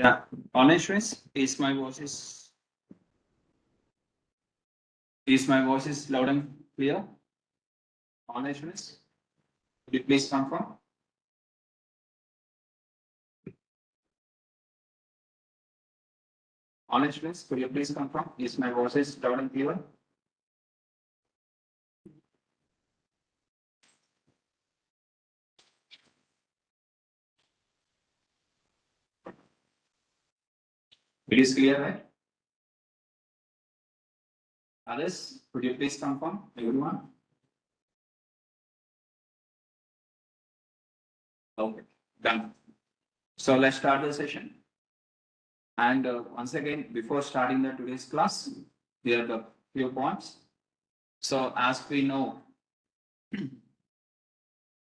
Yeah, honest is my voice is my voice is loud and clear? Honest, could you please confirm? Honest, could you please confirm? Is my voice is loud and clear? It is clear, right? Others, could you please confirm? Everyone? Okay, done. So let's start the session. And once again, before starting the today's class, here are the few points. So as we know,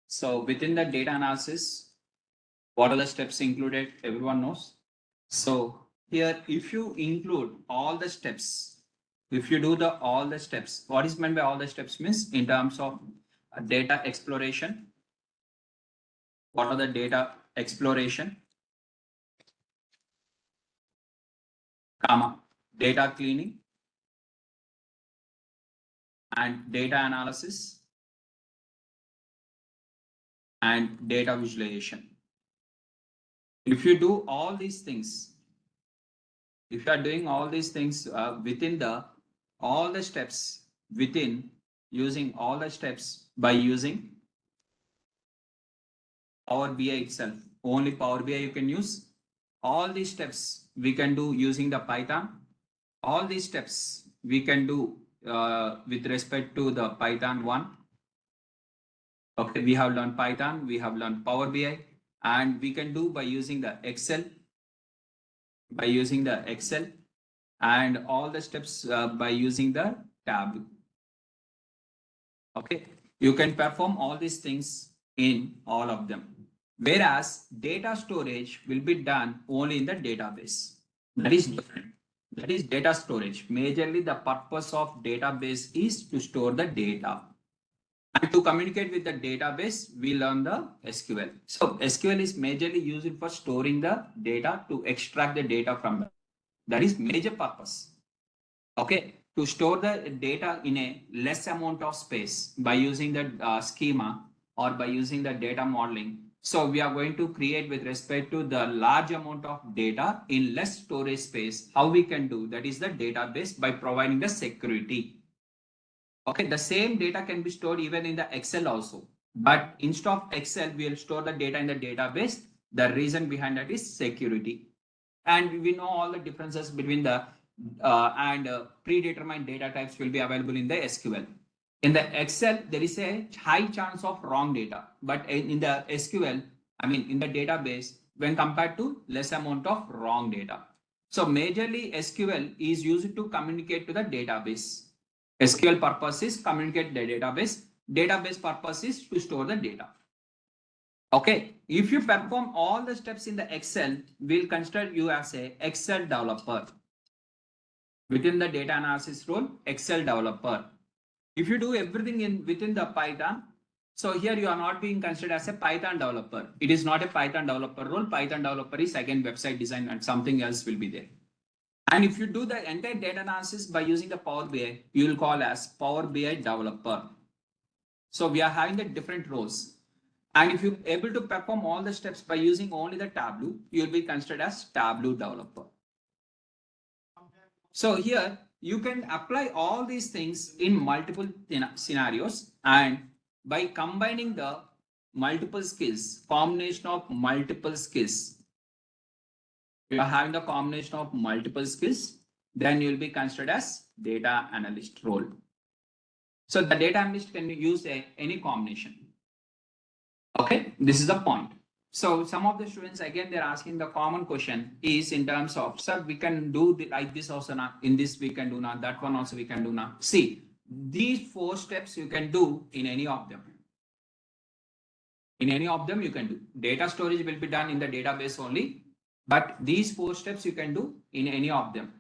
so within the data analysis, what are the steps included? Everyone knows. So here, if you include all the steps, if you do all the steps, what is meant by all the steps means in terms of data exploration. What are the data exploration, comma, data cleaning, and data analysis, and data visualization. If you do all these things, if you are doing all these things within all the steps within using all the steps by using Power BI itself, only Power BI you can use. All these steps we can do using the Python. All these steps we can do with respect to the Python 1. Okay, we have learned Python, we have learned Power BI, and we can do by using the Excel, and all the steps by using the Tableau. Okay, you can perform all these things in all of them. Whereas data storage will be done only in the database. That is different. That is data storage. Majorly the purpose of database is to store the data. And to communicate with the database, we learn the SQL. So SQL is majorly used for storing the data to extract the data from it. That is major purpose. Okay, to store the data in a less amount of space by using the schema or by using the data modeling. So we are going to create with respect to the large amount of data in less storage space. How we can do that is the database by providing the security. Okay, the same data can be stored even in the Excel also. But instead of Excel, we will store the data in the database. The reason behind that is security. And we know all the differences between the predetermined data types will be available in the SQL. In the Excel, there is a high chance of wrong data, but in the SQL, I mean in the database, when compared to less amount of wrong data. So majorly SQL is used to communicate to the database. SQL purpose is communicate the database. Database purpose is to store the data. Okay, if you perform all the steps in the Excel, we'll consider you as a Excel developer. Within the data analysis role, Excel developer. If you do everything within the Python, so here you are not being considered as a Python developer. It is not a Python developer role. Python developer is again website design and something else will be there. And if you do the entire data analysis by using the Power BI, you will call as Power BI developer. So we are having the different roles. And if you're able to perform all the steps by using only the Tableau, you will be considered as Tableau developer. So here you can apply all these things in multiple scenarios, and by combining the multiple skills, combination of multiple skills, you are having the combination of multiple skills, then you will be considered as data analyst role. So the data analyst can use any combination. Okay, this is the point. So some of the students, again, they're asking the common question is in terms of, sir, we can do like this also now, in this we can do now, that one also we can do now. See, these 4 steps you can do in any of them. In any of them you can do. Data storage will be done in the database only, but these 4 steps you can do in any of them.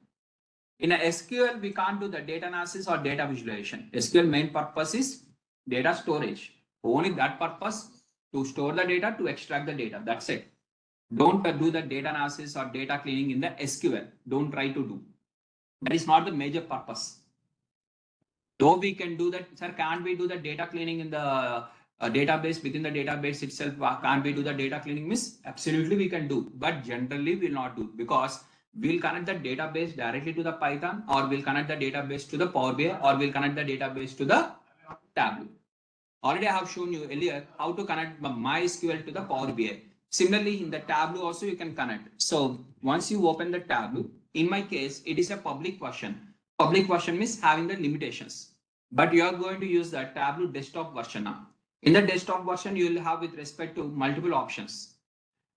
In a SQL, we can't do the data analysis or data visualization. SQL main purpose is data storage. Only that purpose, to store the data, to extract the data. That's it. Don't do the data analysis or data cleaning in the SQL. Don't try to do. That is not the major purpose. Though we can do that, sir, can't we do the data cleaning in the database within the database itself? Can't we do the data cleaning? Miss, absolutely we can do, but generally we'll not do because we'll connect the database directly to the Python, or we'll connect the database to the Power BI, or we'll connect the database to the Tableau. Already I have shown you earlier how to connect MySQL to the Power BI. Similarly, in the Tableau also you can connect. So once you open the Tableau, in my case, it is a public version. Public version means having the limitations, but you are going to use the Tableau desktop version now. In the desktop version, you will have with respect to multiple options.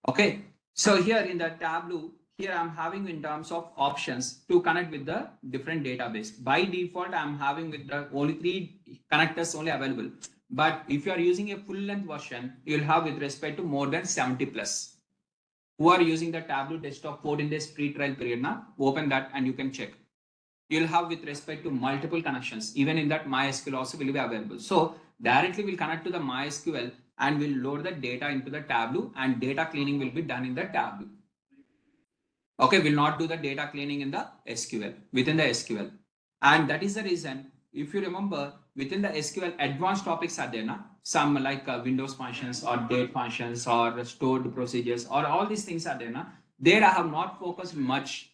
Okay. So here in the Tableau, here I'm having in terms of options to connect with the different database. By default, I'm having with the only 3 connectors only available. But if you are using a full length version, you'll have with respect to more than 70 plus. Who are using the Tableau desktop 14 days free trial period now, open that and you can check. You'll have with respect to multiple connections. Even in that MySQL also will be available. So directly we'll connect to the MySQL and we'll load the data into the Tableau, and data cleaning will be done in the Tableau. Okay, we'll not do the data cleaning in the SQL, within the SQL. And that is the reason, if you remember, within the SQL, advanced topics are there, na? Some like Windows functions or date functions or stored procedures or all these things are there. Na? There I have not focused much.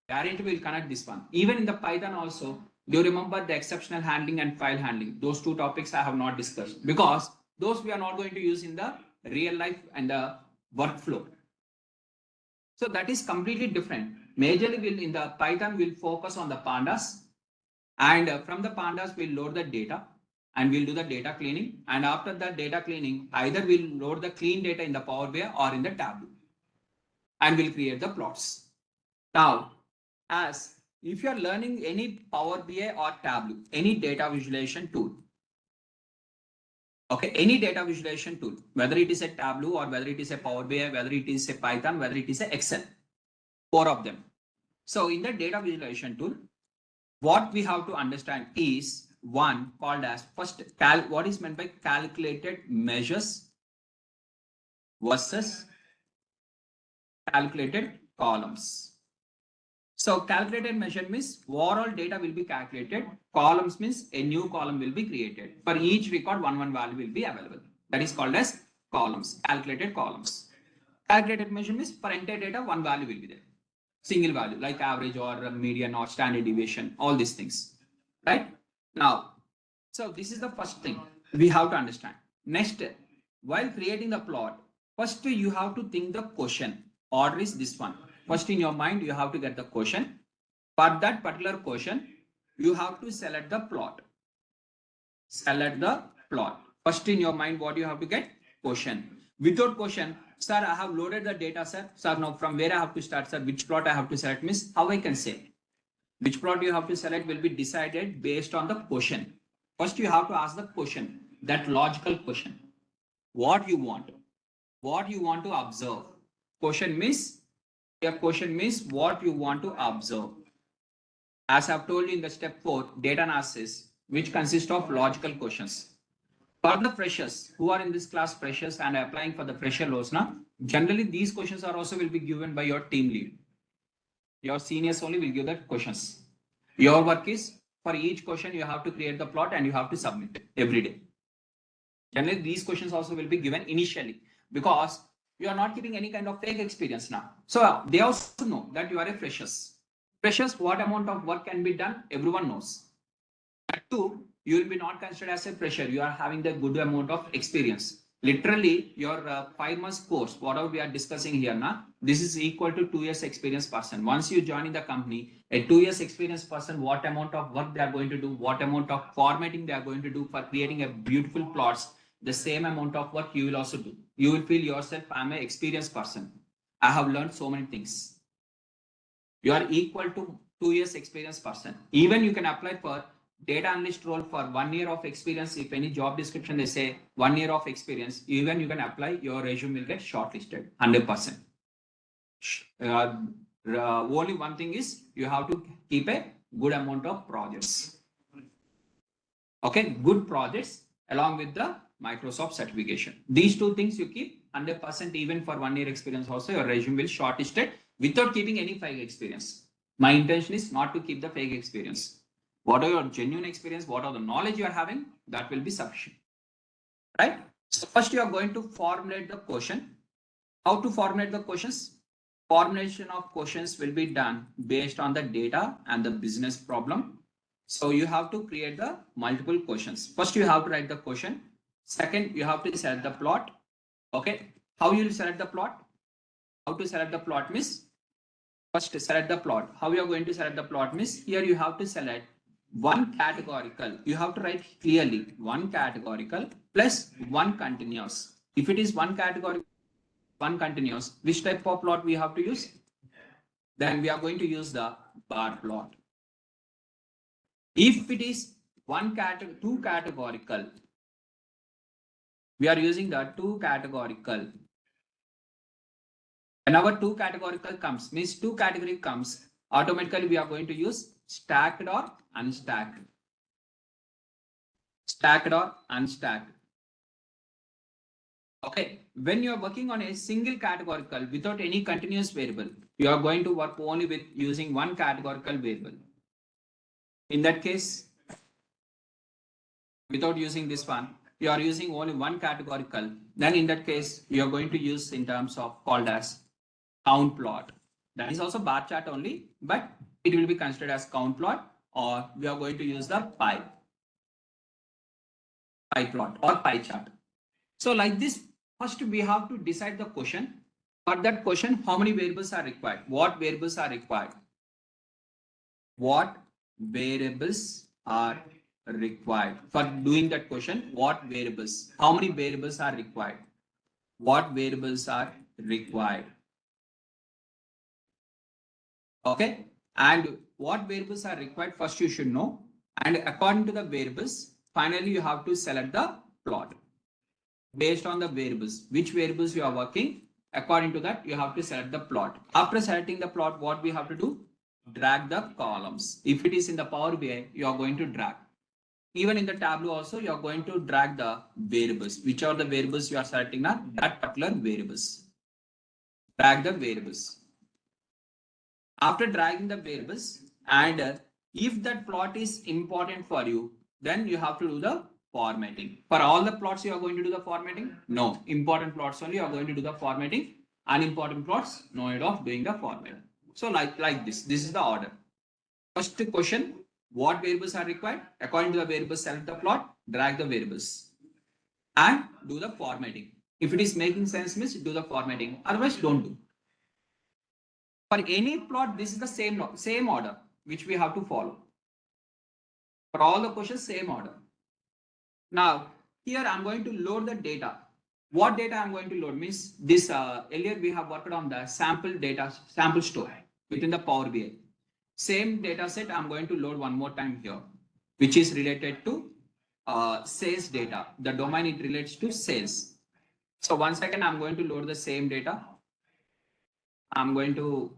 Guarantee will connect this one. Even in the Python also, do you remember the exceptional handling and file handling? Those 2 topics I have not discussed because those we are not going to use in the real life and the workflow. So that is completely different. Majorly will in the Python will focus on the pandas, and from the pandas we'll load the data and we'll do the data cleaning. And after that data cleaning, either we'll load the clean data in the Power BI or in the Tableau, and we'll create the plots. Now, as if you are learning any Power BI or Tableau, any data visualization tool, okay, any data visualization tool, whether it is a Tableau or whether it is a Power BI, whether it is a Python, whether it is a Excel, 4 of them. So in the data visualization tool, what we have to understand is one called as first what is meant by calculated measures versus calculated columns. So calculated measure means overall data will be calculated. Columns means a new column will be created. For each record, one value will be available. That is called as columns, calculated columns. Calculated measure means for entire data, one value will be there. Single value like average or median or standard deviation, all these things, right? Now, so this is the first thing we have to understand. Next, while creating the plot, first you have to think the question. Order is this one. First in your mind, you have to get the question. For that particular question, you have to select the plot. Select the plot. First in your mind, what you have to get? Question. Without question, sir, I have loaded the data, sir. Sir, now from where I have to start, sir? Which plot I have to select means how I can say. Which plot you have to select will be decided based on the question. First, you have to ask the question, that logical question. What you want? What you want to observe? Question means, your question means what you want to observe. As I've told you in the step 4, data analysis, which consists of logical questions. For the freshers who are in this class, freshers and applying for the fresher roles, now generally these questions are also will be given by your team lead. Your seniors only will give the questions. Your work is for each question you have to create the plot and you have to submit it every day. Generally, these questions also will be given initially because you are not keeping any kind of fake experience now. So they also know that you are a freshers. Freshers, what amount of work can be done, everyone knows. That too, you will be not considered as a fresher. You are having the good amount of experience. Literally, your 5 months course, whatever we are discussing here now, this is equal to 2 years experience person. Once you join in the company, a 2 years experience person, what amount of work they are going to do, what amount of formatting they are going to do for creating a beautiful plots, the same amount of work you will also do. You will feel yourself, I'm an experienced person. I have learned so many things. You are equal to 2 years experience person. Even you can apply for data analyst role for 1 year of experience. If any job description they say 1 year of experience, even you can apply, your resume will get shortlisted 100%. Only one thing is you have to keep a good amount of projects. Okay, good projects along with the Microsoft certification. These two things you keep 100% even for 1 year experience also, your resume will shortlisted without keeping any fake experience. My intention is not to keep the fake experience. What are your genuine experience? What are the knowledge you are having? That will be sufficient, right? So first you are going to formulate the question. How to formulate the questions? Formulation of questions will be done based on the data and the business problem. So you have to create the multiple questions. First, you have to write the question. Second, you have to select the plot. Okay. How you will select the plot? How to select the plot means, first select the plot. How you are going to select the plot means, here you have to select one categorical. You have to write clearly one categorical plus one continuous. If it is one category, one continuous, which type of plot we have to use? Then we are going to use the bar plot. If it is two categorical, we are using the two categorical. Whenever two categorical comes, means two category comes, automatically we are going to use stacked or unstacked. Stacked or unstacked. Okay, when you are working on a single categorical without any continuous variable, you are going to work only with using one categorical variable. In that case, without using this one, you are using only one categorical. Then in that case, you are going to use in terms of called as count plot. That is also bar chart only, but it will be considered as count plot, or we are going to use the pie plot or pie chart. So like this, first we have to decide the question. For that question, how many variables are required? What variables are required? What variables are required for doing that question? What variables? How many variables are required? What variables are required? Okay, and what variables are required? First you should know, and according to the variables, finally you have to select the plot based on the variables. Which variables you are working? According to that, you have to select the plot. After selecting the plot, what we have to do? Drag the columns. If it is in the Power BI, you are going to drag. Even in the Tableau also, you are going to drag the variables. Which are the variables you are selecting now? That particular variables. Drag the variables. After dragging the variables, and if that plot is important for you, then you have to do the formatting. For all the plots, you are going to do the formatting? No. Important plots only you are going to do the formatting. Unimportant plots, no need of doing the formatting. So like this. This is the order. First question, what variables are required? According to the variables, select the plot, drag the variables, and do the formatting. If it is making sense, means do the formatting. Otherwise, don't do. For any plot, this is the same order which we have to follow. For all the questions, same order. Now, here I'm going to load the data. What data I'm going to load means this earlier we have worked on the sample store within the Power BI. Same data set I'm going to load one more time here, which is related to sales data. The domain it relates to sales. So 1 second, I'm going to load the same data. I'm going to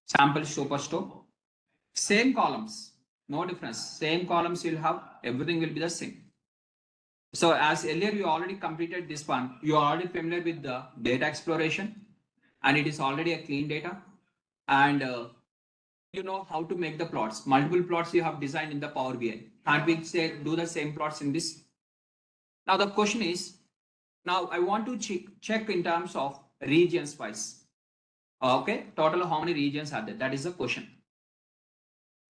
sample superstore. Same columns, no difference. Same columns you'll have, everything will be the same. So as earlier you already completed this one, you are already familiar with the data exploration, and it is already a clean data. And you know how to make the plots. Multiple plots you have designed in the Power BI. Can't we say do the same plots in this? Now the question is, now I want to check in terms of regions wise. Okay, total how many regions are there? That is the question.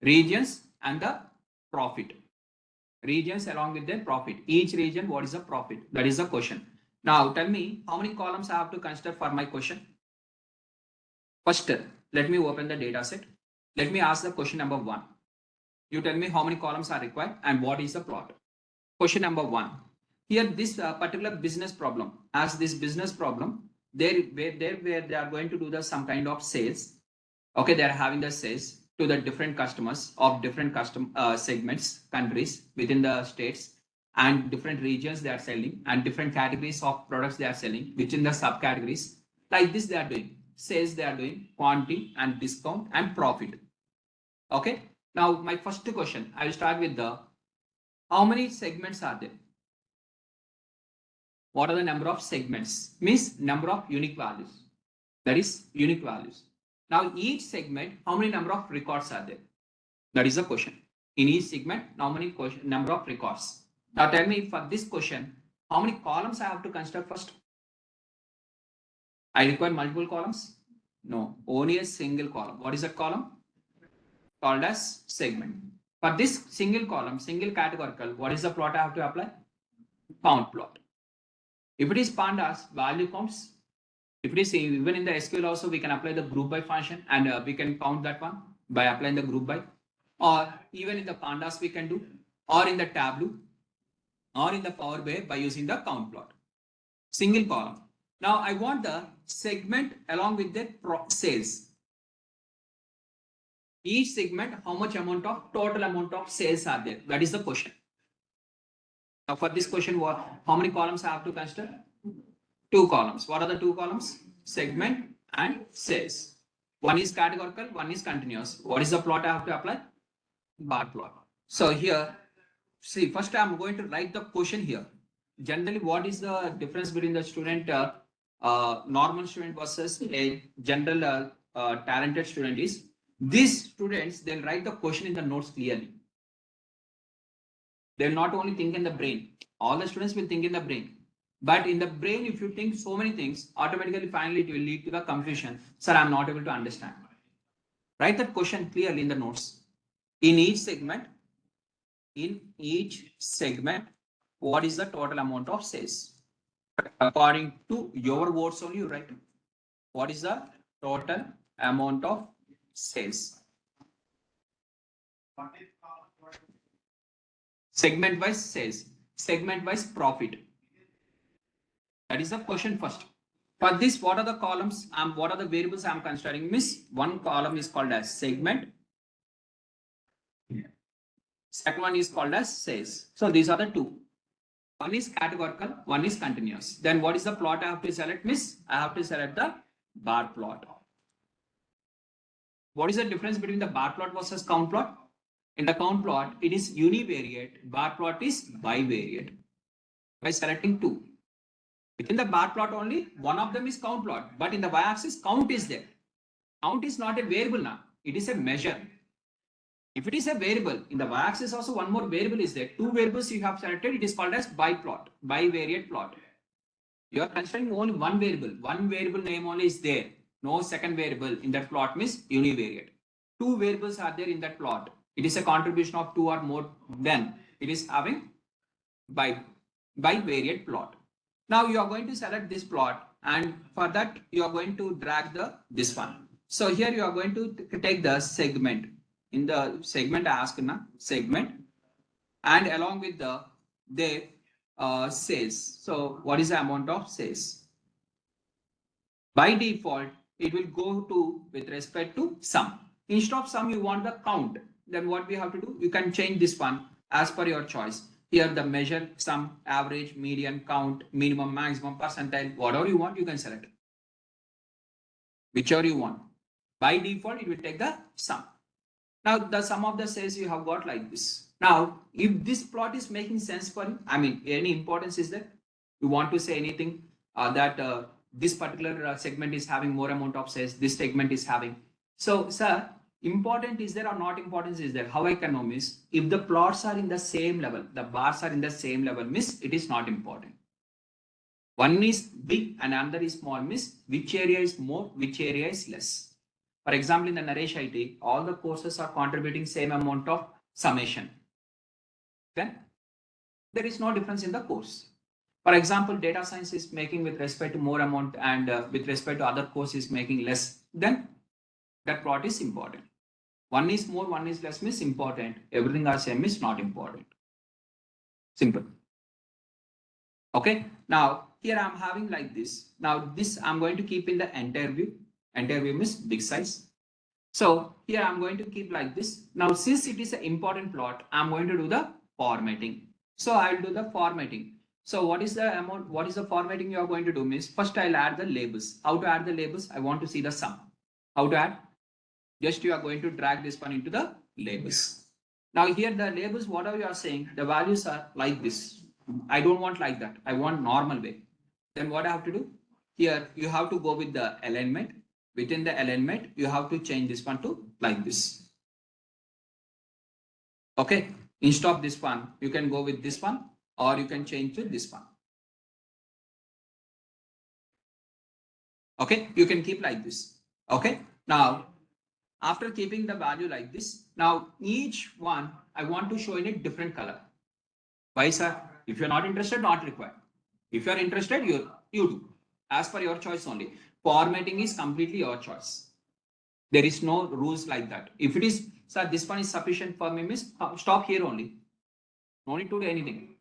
Regions and the profit. Regions along with their profit. Each region, what is the profit? That is the question. Now tell me how many columns I have to consider for my question. First, let me open the data set. Let me ask the question number 1. You tell me how many columns are required and what is the plot. Question number 1. Here, this particular business problem, as this business problem, where they are going to do some kind of sales. Okay, they are having the sales to the different customers of different segments, countries within the states, and different regions they are selling, and different categories of products they are selling within the subcategories. Like this, they are doing sales, they are doing quantity and discount and profit. Okay, Now, my first question, I will start with the how many segments are there? What are the number of segments? Means number of unique values. That is unique values. Now, each segment, how many number of records are there? That is the question. In each segment, how many number of records? Now, tell me for this question, how many columns I have to construct first? I require multiple columns? No, only a single column. What is that column? Called as segment. For this single column, single categorical, what is the plot I have to apply? Count plot. If it is pandas, value counts. If it is even in the SQL also, we can apply the group by function and we can count that one by applying the group by. Or even in the pandas we can do, or in the Tableau, or in the Power BI by using the count plot. Single column. Now I want the segment along with the sales. Each segment, how much amount of total amount of sales are there? That is the question. Now for this question, how many columns I have to consider? 2 columns. What are the 2 columns? Segment and sales. One is categorical, one is continuous. What is the plot I have to apply? Bar plot. So here, see, first I am going to write the question here. Generally, what is the difference between the student, normal student versus a general talented student is, these students, they'll write the question in the notes clearly. They'll not only think in the brain. All the students will think in the brain. But in the brain, if you think so many things, automatically, finally, it will lead to the confusion. Sir, I'm not able to understand. Write that question clearly in the notes. In each segment, what is the total amount of sales? According to your words only, you write. What is the total amount of sales? Segment wise sales, segment wise profit. That is the question first. For this, what are the columns? What are the variables I'm considering? Miss, one column is called as segment. Second one is called as sales. So these are the 2. One is categorical, one is continuous. Then what is the plot I have to select? Miss, I have to select the bar plot. What is the difference between the bar plot versus count plot? In the count plot, it is univariate. Bar plot is bivariate. By selecting 2. Within the bar plot only, one of them is count plot. But in the y-axis, count is there. Count is not a variable now. It is a measure. If it is a variable, in the y-axis also one more variable is there. 2 variables you have selected, it is called as biplot, bivariate plot. You are considering only one variable. One variable name only is there. No second variable in that plot means univariate. 2 variables are there in that plot. It is a contribution of 2 or more, then it is having bivariate plot. Now you are going to select this plot, and for that you are going to drag this one. So here you are going to take the segment. In the segment, I ask segment, and along with the sales. So what is the amount of sales? By default, it will go to with respect to sum. Instead of sum, you want the count. Then what we have to do? You can change this one as per your choice. Here the measure, sum, average, median, count, minimum, maximum, percentile, whatever you want, you can select. Whichever you want. By default, it will take the sum. Now the sum of the sales you have got like this. Now, if this plot is making sense for you, I mean, any importance is there? You want to say anything that this particular segment is having more amount of sales, this segment is having. So, sir, important is there or not important is there? How I can know, miss? If the plots are in the same level, the bars are in the same level, miss, it is not important. One is big and another is small, miss, which area is more, which area is less. For example, in the Naresh IT, all the courses are contributing same amount of summation. Then there is no difference in the course. For example, data science is making with respect to more amount and with respect to other course is making less. Then that plot is important. One is more, one is less means important. Everything are same is not important. Simple. Okay. Now here I'm having like this. Now this I'm going to keep in the entire view. Entire view means big size. So here I'm going to keep like this. Now since it is an important plot, I'm going to do the formatting. So I'll do the formatting. So what is the amount? What is the formatting you are going to do? Means first I'll add the labels. How to add the labels? I want to see the sum. How to add? Just you are going to drag this one into the labels. Now here the labels, whatever you are saying, the values are like this. I don't want like that. I want normal way. Then what I have to do? Here you have to go with the alignment. Within the alignment, you have to change this one to like this. Okay. Instead of this one, you can go with this one, or you can change to this one. Okay. You can keep like this. Okay. Now, after keeping the value like this, now each one I want to show in a different color. Why, sir? If you're not interested, not required. If you're interested, you do. As per your choice only. Formatting is completely your choice. There is no rules like that. If it is, sir, this one is sufficient for me, miss, stop here only. No need to do anything.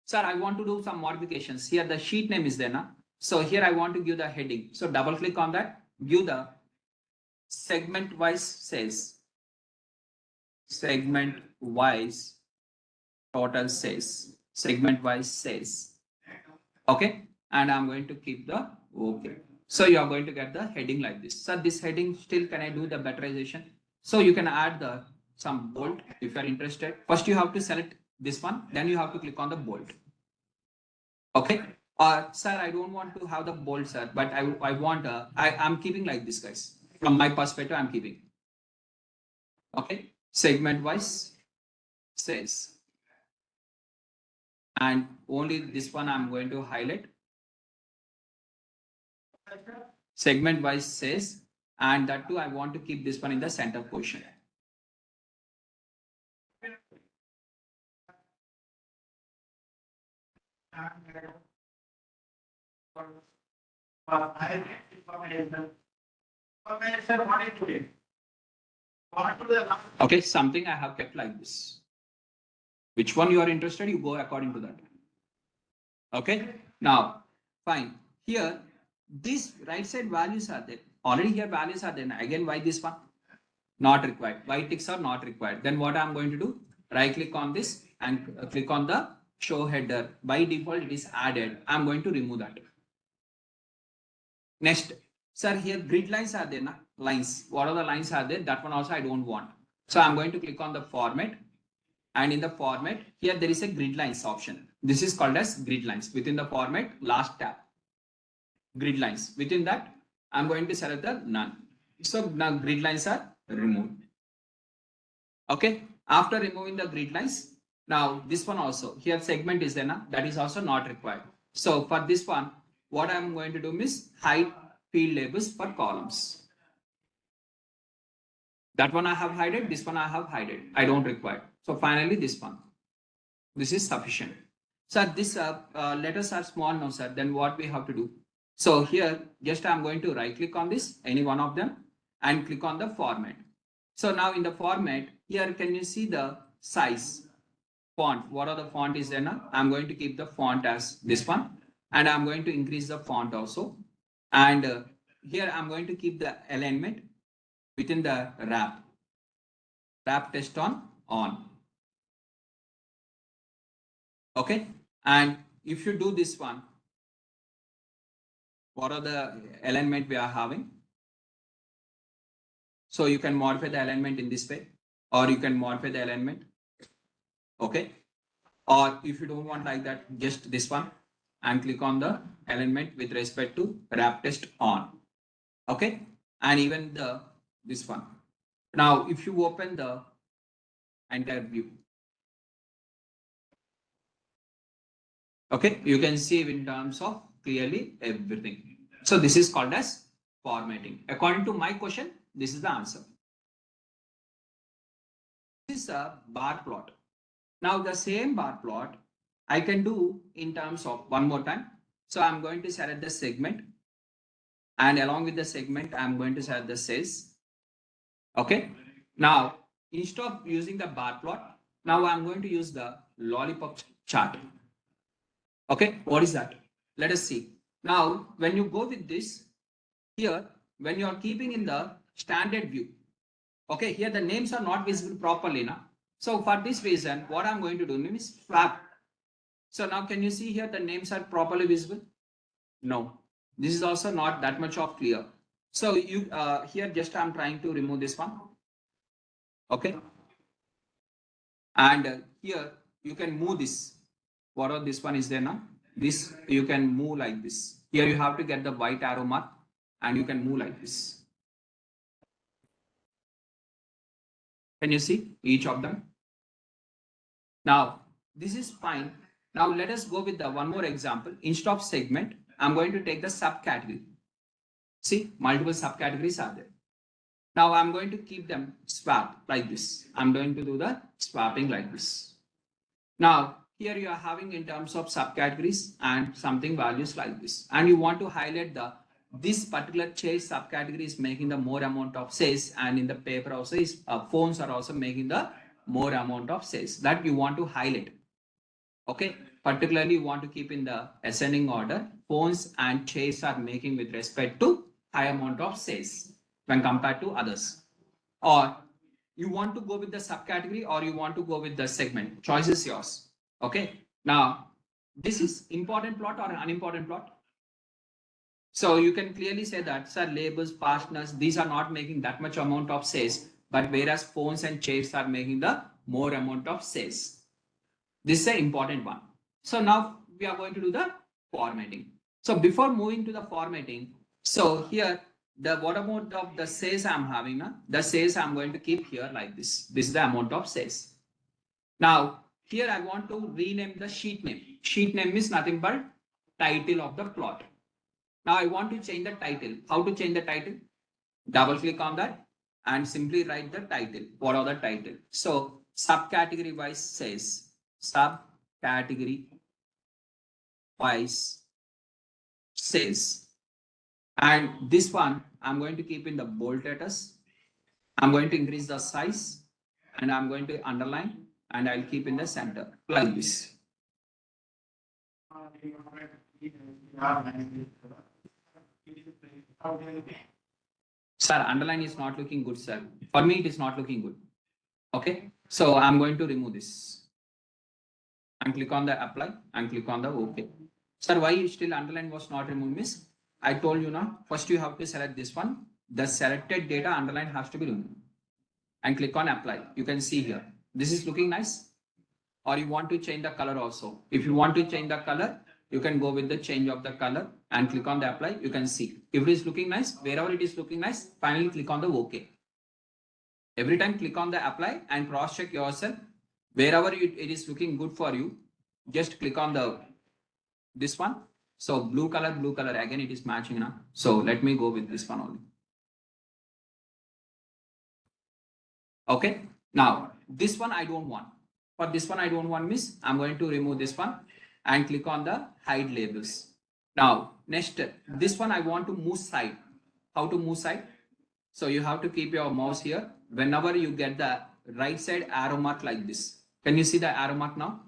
Sir, I want to do some modifications. Here the sheet name is there now. So here I want to give the heading. So double click on that, give the segment wise sales. Segment wise total sales. Segment wise sales. Okay. And I'm going to keep the okay. So you are going to get the heading like this. So this heading still can I do the betterization? So you can add the some bold if you are interested. First you have to select this one, then you have to click on the bold. Okay. Sir, I don't want to have the bold, sir, but I want I'm keeping like this, guys. From my perspective, I'm keeping. Okay. Segment wise sales. And only this one I'm going to highlight. Segment wise sales, and that too I want to keep this one in the center position. Okay, something I have kept like this. Which one you are interested, you go according to that. Okay, now fine. Here, these right side values are there. Already here values are there. Again, why this one? Not required. Why ticks are not required. Then what I'm going to do? Right click on this and click on the show header. By default, it is added. I'm going to remove that. Next, sir, here grid lines are there, na? Lines. What are the lines are there? That one also I don't want. So I'm going to click on the format. And in the format, here there is a grid lines option. This is called as grid lines. Within the format, last tab. Grid lines. Within that, I'm going to select the none. So now grid lines are removed. Okay. After removing the grid lines, now this one also, here segment is there, na? That is also not required. So for this one, what I'm going to do is hide field labels for columns. That one I have hidden, this one I have hidden. I don't require. So finally this one. This is sufficient. So this letters are small now, sir. Then what we have to do? So here, just I'm going to right click on this, any one of them, and click on the format. So now in the format, here can you see the size, font? What are the font is there now? I'm going to keep the font as this one, and I'm going to increase the font also. And here I'm going to keep the alignment within the wrap text on. Okay. And if you do this one, what are the alignment we are having? So you can modify the alignment in this way, or you can modify the alignment. Okay. Or if you don't want like that, just this one and click on the alignment with respect to wrap text on. Okay. And even this one. Now, if you open the entire view, okay, you can see in terms of clearly everything. So this is called as formatting. According to my question, this is the answer. This is a bar plot. Now the same bar plot I can do in terms of one more time. So I'm going to select the segment, and along with the segment, I'm going to select the sales. Okay. Now, instead of using the bar plot, now I'm going to use the lollipop chart. Okay. What is that? Let us see. Now, when you go with this here, when you are keeping in the standard view, okay, here the names are not visible properly now. So for this reason, what I'm going to do is flap. So now can you see here the names are properly visible? No, this is also not that much of clear. So you here just I'm trying to remove this one. Okay. And here you can move this. Whatever this one is there now, this you can move like this. Here you have to get the white arrow mark and you can move like this. Can you see each of them? Now, this is fine. Now let us go with the one more example. Instead of segment, I'm going to take the subcategory. See, multiple subcategories are there. Now I'm going to keep them swap like this. I'm going to do the swapping like this. Now, here you are having in terms of subcategories and something values like this. And you want to highlight this particular chase subcategory is making the more amount of sales, and in the paper also is phones are also making the more amount of sales that you want to highlight. Okay, particularly you want to keep in the ascending order. Phones and chase are making with respect to high amount of sales when compared to others. Or you want to go with the subcategory or you want to go with the segment. Choice is yours. Okay. Now, this is important plot or unimportant plot. So you can clearly say that, sir, labels, fasteners, these are not making that much amount of sales, but whereas phones and chairs are making the more amount of sales. This is an important one. So now we are going to do the formatting. So before moving to the formatting, so here what amount of the sales I'm having, the sales I'm going to keep here like this. This is the amount of sales. Now here I want to rename the sheet name. Sheet name is nothing but title of the plot. Now I want to change the title. How to change the title? Double click on that and simply write the title. What are the title? So subcategory wise says subcategory wise says. And this one I'm going to keep in the bold letters. I'm going to increase the size and I'm going to underline and I'll keep in the center like this. Sir, underline is not looking good, sir. For me, it is not looking good. Okay, so I'm going to remove this and click on the apply and click on the OK. Sir, why still underline was not removed, miss? I told you now, first you have to select this one. The selected data underline has to be removed and click on apply. You can see here, this is looking nice. Or you want to change the color also. If you want to change the color, you can go with the change of the color and click on the apply. You can see if it is looking nice, wherever it is looking nice, finally click on the OK. Every time click on the apply and cross check yourself. Wherever it is looking good for you, just click on this one. So blue color, again it is matching now. So let me go with this one only. Okay, now this one I don't want. For this one I don't want, miss, I'm going to remove this one and click on the hide labels. Now next, this one I want to move side. How to move side? So you have to keep your mouse here. Whenever you get the right side arrow mark like this. Can you see the arrow mark now?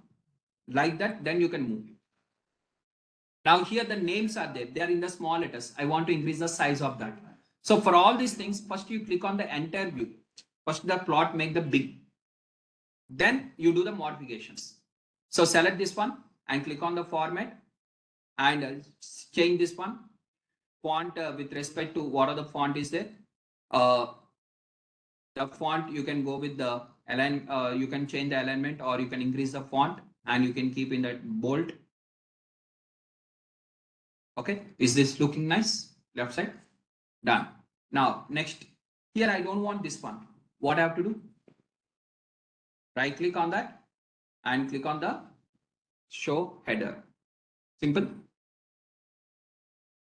Like that, then you can move. Now here the names are there. They are in the small letters. I want to increase the size of that. So for all these things, first you click on the entire view. First the plot, make the big. Then you do the modifications. So select this one and click on the format and change this one. Font with respect to what are the font is there. The font you can go with the align. You can change the alignment or you can increase the font and you can keep in that bold. Okay, is this looking nice? Left side, done. Now next, here I don't want this one. What I have to do? Right click on that and click on the show header. Simple.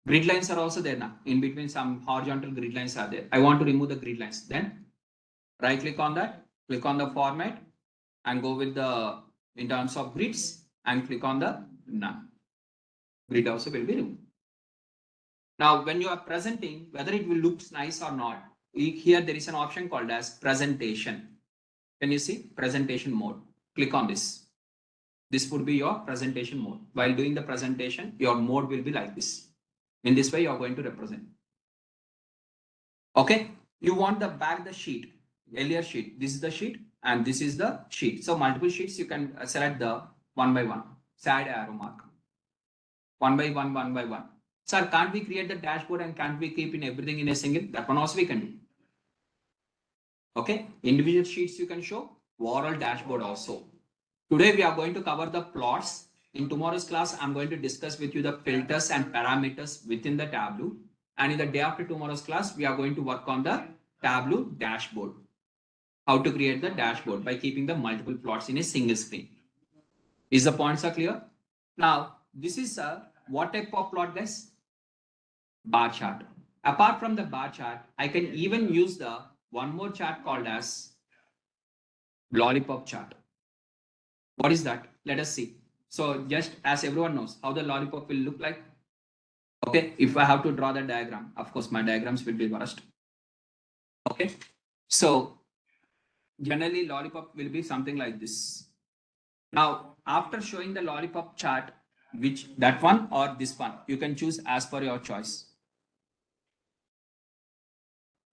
Grid lines are also there now. In between some horizontal grid lines are there. I want to remove the grid lines. Then right click on that, click on the format and go with the in terms of grids and click on the none. Grid also will be removed. Now when you are presenting, whether it will look nice or not, here there is an option called as presentation. Can you see presentation mode? Click on this. This would be your presentation mode. While doing the presentation, your mode will be like this. In this way, you are going to represent. Okay. You want the back the sheet, earlier sheet. This is the sheet and this is the sheet. So multiple sheets, you can select the one by one. Side arrow mark. One by one, one by one. Sir, can't we create the dashboard and can't we keep in everything in a single? That one also we can do. Okay, individual sheets you can show, overall dashboard also. Today we are going to cover the plots. In tomorrow's class, I'm going to discuss with you the filters and parameters within the Tableau. And in the day after tomorrow's class, we are going to work on the Tableau dashboard. How to create the dashboard by keeping the multiple plots in a single screen. Is the points are clear? Now, this is what type of plot, guys? Bar chart. Apart from the bar chart, I can even use the one more chart called as lollipop chart. What is that? Let us see. So just as everyone knows how the lollipop will look like. Okay, if I have to draw the diagram, of course my diagrams will be worst. Okay, so generally lollipop will be something like this. Now, after showing the lollipop chart, which that one or this one, you can choose as per your choice.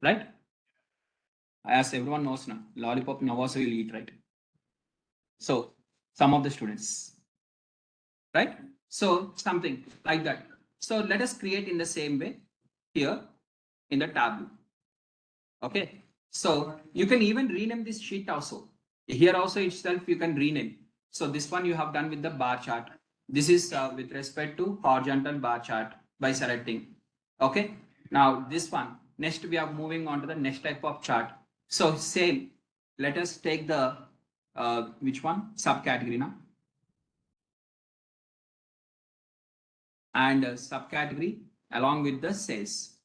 Right? As everyone knows now, lollipop now also will eat, right? So some of the students, right? So something like that. So let us create in the same way here in the Tableau. Okay. So you can even rename this sheet also. Here also itself you can rename. So this one you have done with the bar chart. This is with respect to horizontal bar chart by selecting. Okay. Now this one, next we are moving on to the next type of chart. So same, let us take the, which one? Subcategory now. And subcategory along with the sales.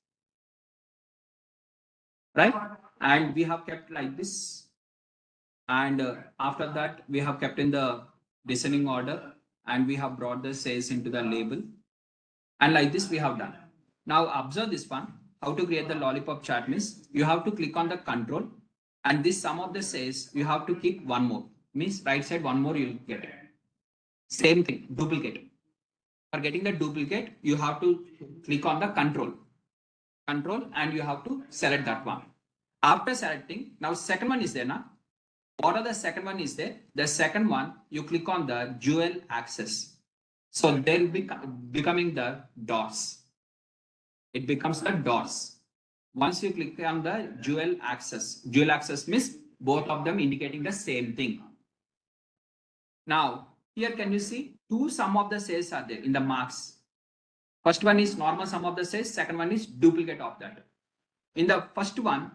Right? And we have kept like this. And after that, we have kept in the descending order and we have brought the sales into the label. And like this, we have done. Now observe this one. How to create the lollipop chart means you have to click on the control and this sum of the sales, you have to keep one more. Means right side, one more you'll get it. Same thing, duplicate. For getting the duplicate, you have to click on the control and you have to select that one. After selecting, now second one is there now. What are the second one is there? The second one, you click on the dual axis. So they'll be becoming the dots. It becomes the dots. Once you click on the dual axis means both of them indicating the same thing. Now, here can you see two sum of the sales are there in the marks. First one is normal sum of the sales, second one is duplicate of that. In the first one,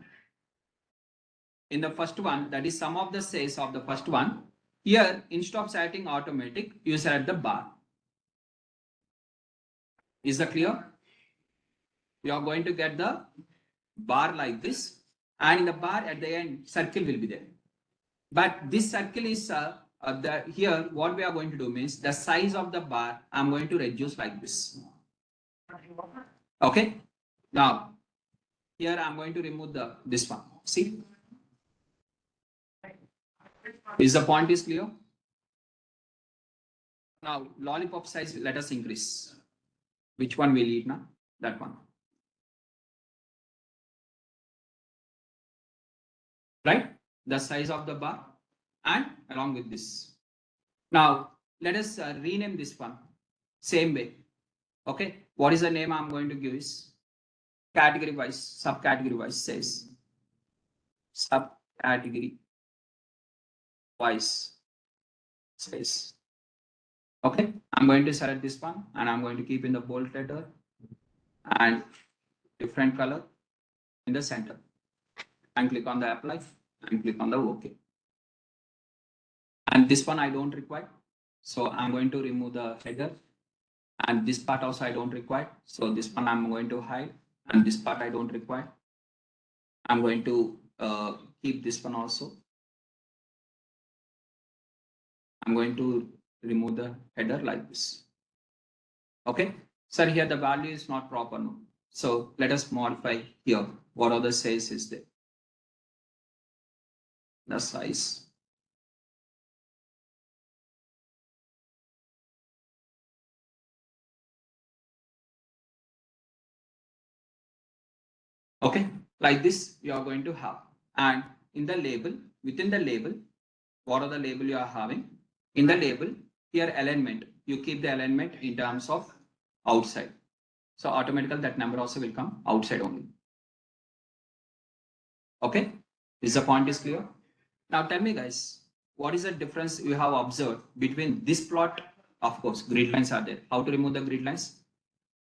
that is sum of the sales of the first one. Here, instead of selecting automatic, you select the bar. Is that clear? You are going to get the bar like this. And in the bar at the end, circle will be there. But this circle is here, what we are going to do means the size of the bar, I'm going to reduce like this. Okay. Now, here I'm going to remove this one. See? Is the point is clear? Now, lollipop size, let us increase. Which one will eat now? That one. Right? The size of the bar and along with this. Now, let us rename this one. Same way. Okay. What is the name I'm going to give is category wise, subcategory wise says. Subcategory wise says. Okay. I'm going to select this one and I'm going to keep in the bold letter and different color in the center and click on the apply and click on the OK. And this one I don't require. So I'm going to remove the header and this part also I don't require. So this one I'm going to hide and this part I don't require. I'm going to keep this one also. I'm going to remove the header like this. Okay. Sir, here the value is not proper. No. So let us modify here. What are the size is there? The size. Okay. Like this you are going to have. And in the label, within the label, what are the label you are having? In the label, here alignment, you keep the alignment in terms of outside. So automatically that number also will come outside only. Okay. Is the point is clear? Now tell me guys, what is the difference you have observed between this plot? Of course, grid lines are there. How to remove the grid lines?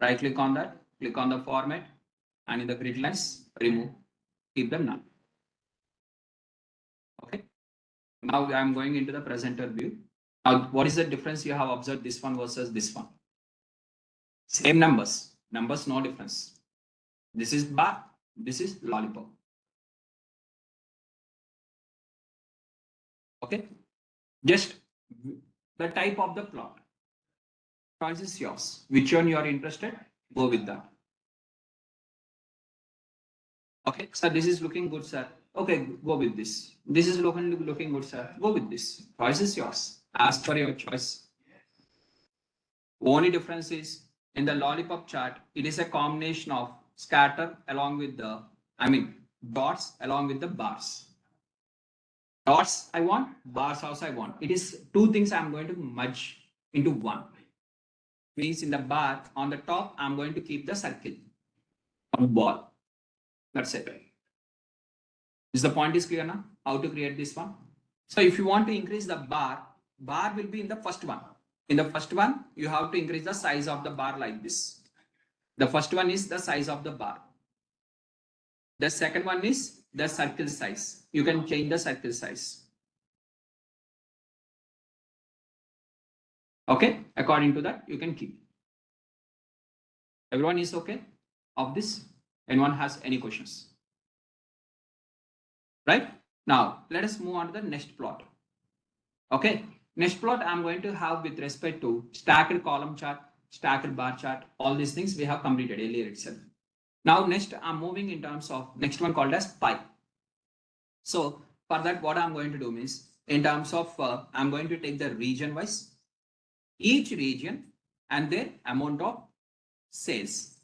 Right click on that, click on the format, and in the grid lines, remove, keep them null. Okay. Now I'm going into the presenter view. Now, what is the difference you have observed this one versus this one? Same numbers, no difference. This is bar, this is lollipop. Okay, just the type of the plot. Choice is yours. Which one you are interested, go with that. Okay, sir, this is looking good, sir. Okay, go with this. This is looking good, sir. Go with this. Choice is yours. Ask for your choice. Only difference is in the lollipop chart, it is a combination of scatter along with the, dots along with the bars. Dots I want, bars also I want. It is two things I'm going to merge into one. Means in the bar on the top, I'm going to keep the circle or ball. That's it. Is the point is clear now? How to create this one? So if you want to increase the bar will be in the first one. In the first one, you have to increase the size of the bar like this. The first one is the size of the bar. The second one is the circle size. You can change the circle size. Okay, according to that, you can keep. Everyone is okay of this? Anyone has any questions? Right? Now, let us move on to the next plot. Okay, next plot I'm going to have with respect to stacked column chart, stacked bar chart, all these things we have completed earlier itself. Now, next I'm moving in terms of next one called as pie. So for that, what I'm going to do is in terms of, I'm going to take the region wise, each region and their amount of sales.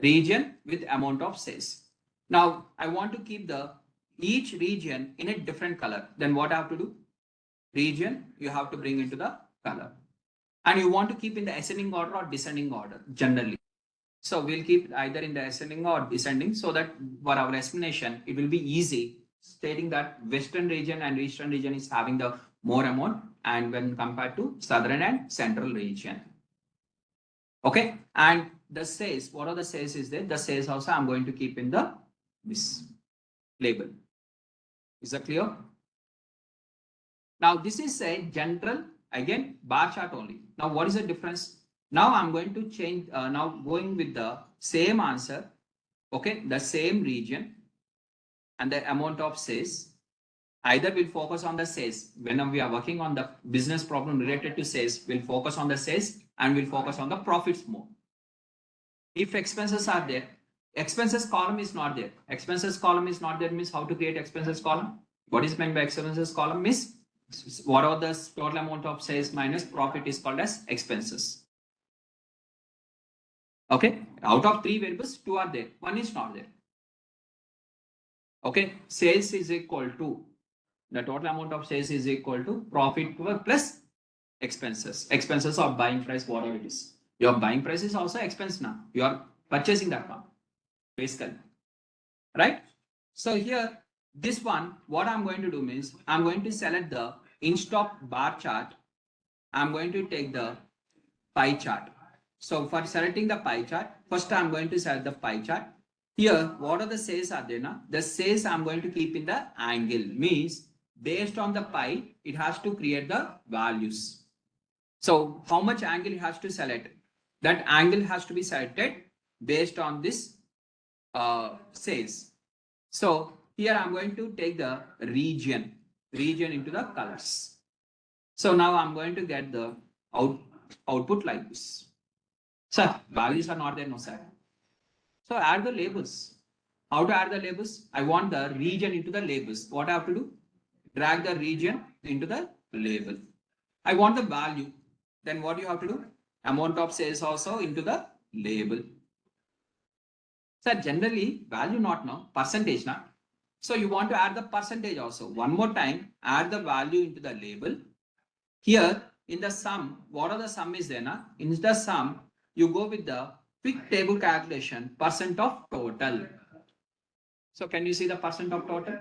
Region with amount of sales. Now I want to keep the each region in a different color. Then what I have to do? Region, you have to bring into the color. And you want to keep in the ascending order or descending order generally. So we'll keep either in the ascending or descending so that for our explanation, it will be easy stating that western region and eastern region is having the more amount and when compared to southern and central region. Okay, and the sales, what are the sales is there? The sales also I'm going to keep in the this label. Is that clear? Now this is a general, again, bar chart only. Now what is the difference? Now I'm going to change, now going with the same answer, okay, the same region and the amount of sales. Either we'll focus on the sales. When we are working on the business problem related to sales, we'll focus on the sales and we'll focus on the profits more. If expenses are there, expenses column is not there. Expenses column is not there means how to create expenses column? What is meant by expenses column is whatever the total amount of sales minus profit is called as expenses. Okay, out of 3 variables, 2 are there, 1 is not there. Okay, sales is equal to the total amount of sales is equal to profit plus expenses. Expenses of buying price, whatever it is. Your buying price is also expense now. You are purchasing that one, basically. Right? So here, this one, what I'm going to do means, I'm going to select the instead of bar chart, I'm going to take the pie chart. So for selecting the pie chart, first I'm going to select the pie chart. Here, what are the sales are there now? The sales I'm going to keep in the angle, means based on the pie, it has to create the values. So how much angle it has to select? That angle has to be selected based on this sales. So here I'm going to take the region into the colors. So now I'm going to get the output like this. Sir, values are not there, no sir. So add the labels. How to add the labels? I want the region into the labels. What I have to do? Drag the region into the label. I want the value. Then what you have to do? Amount of sales also into the label. Sir, generally value not now, percentage now. So you want to add the percentage also. One more time, add the value into the label. Here in the sum, what are the sum is there now? In the sum, you go with the quick table calculation, percent of total. So can you see the percent of total?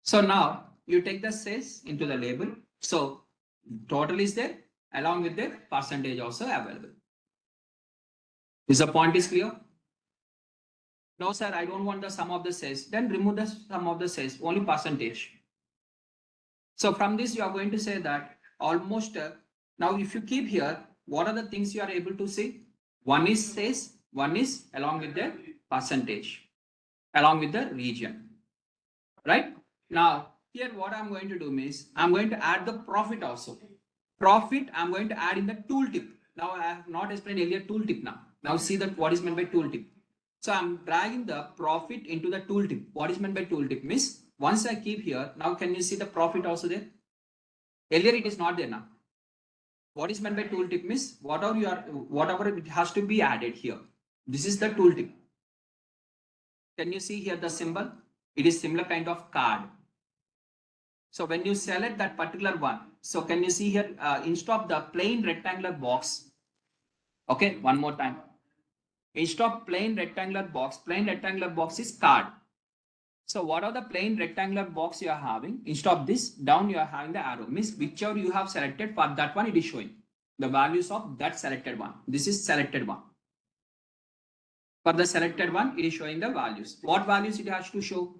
So now you take the sales into the label. So total is there along with the percentage also available. Is the point is clear? No, sir, I don't want the sum of the sales. Then remove the sum of the sales, only percentage. So from this, you are going to say that almost now if you keep here, what are the things you are able to see? One is sales, one is along with the percentage, along with the region, right? Now, here what I'm going to do is I'm going to add the profit also. Profit I'm going to add in the tooltip. Now I have not explained earlier tooltip now. Now see that what is meant by tooltip. So I'm dragging the profit into the tooltip. What is meant by tooltip means once I keep here, now can you see the profit also there? Earlier it is not there now. What is meant by tooltip means whatever it has to be added here. This is the tooltip. Can you see here the symbol? It is similar kind of card. So when you select that particular one, so can you see here instead of the plain rectangular box? Okay, one more time. Instead of plain rectangular box is card. So what are the plain rectangular box you are having? Instead of this, down you are having the arrow. Means whichever you have selected for that one, it is showing the values of that selected one. This is selected one. For the selected one, it is showing the values. What values it has to show?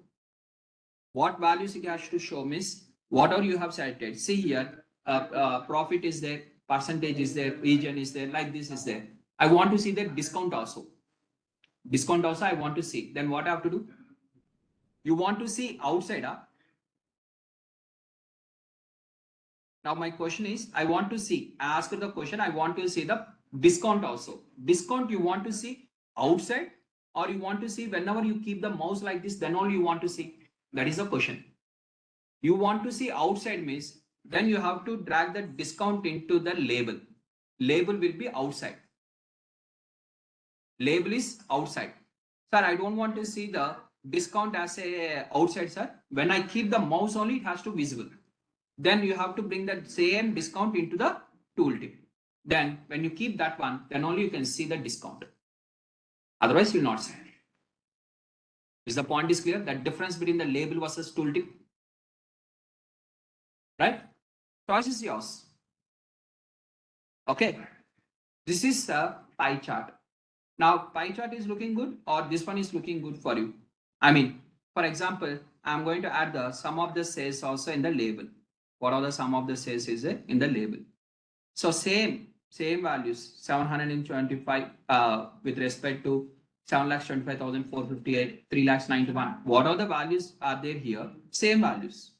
What values it has to show means whatever you have selected. See here, profit is there, percentage is there, region is there, like this is there. I want to see the discount also. Discount also I want to see. Then what I have to do? You want to see outside. Now my question is, I want to see, I asked the question, I want to see the discount also. Discount you want to see outside or you want to see whenever you keep the mouse like this, then only you want to see. That is the question. You want to see outside means then you have to drag the discount into the label. Label will be outside. Label is outside. Sir, I don't want to see the discount as a outside, sir. When I keep the mouse only, it has to visible. Then you have to bring that same discount into the tooltip. Then when you keep that one, then only you can see the discount. Otherwise, you will not see. Is the point is clear? That difference between the label versus tooltip. Right? Choice is yours. Okay. This is a pie chart. Now, pie chart is looking good or this one is looking good for you. I mean, for example, I'm going to add the sum of the sales also in the label. What are the sum of the sales is there in the label? So same values, 725 with respect to 7,25,458, 3,91. What are the values are there here? Same values.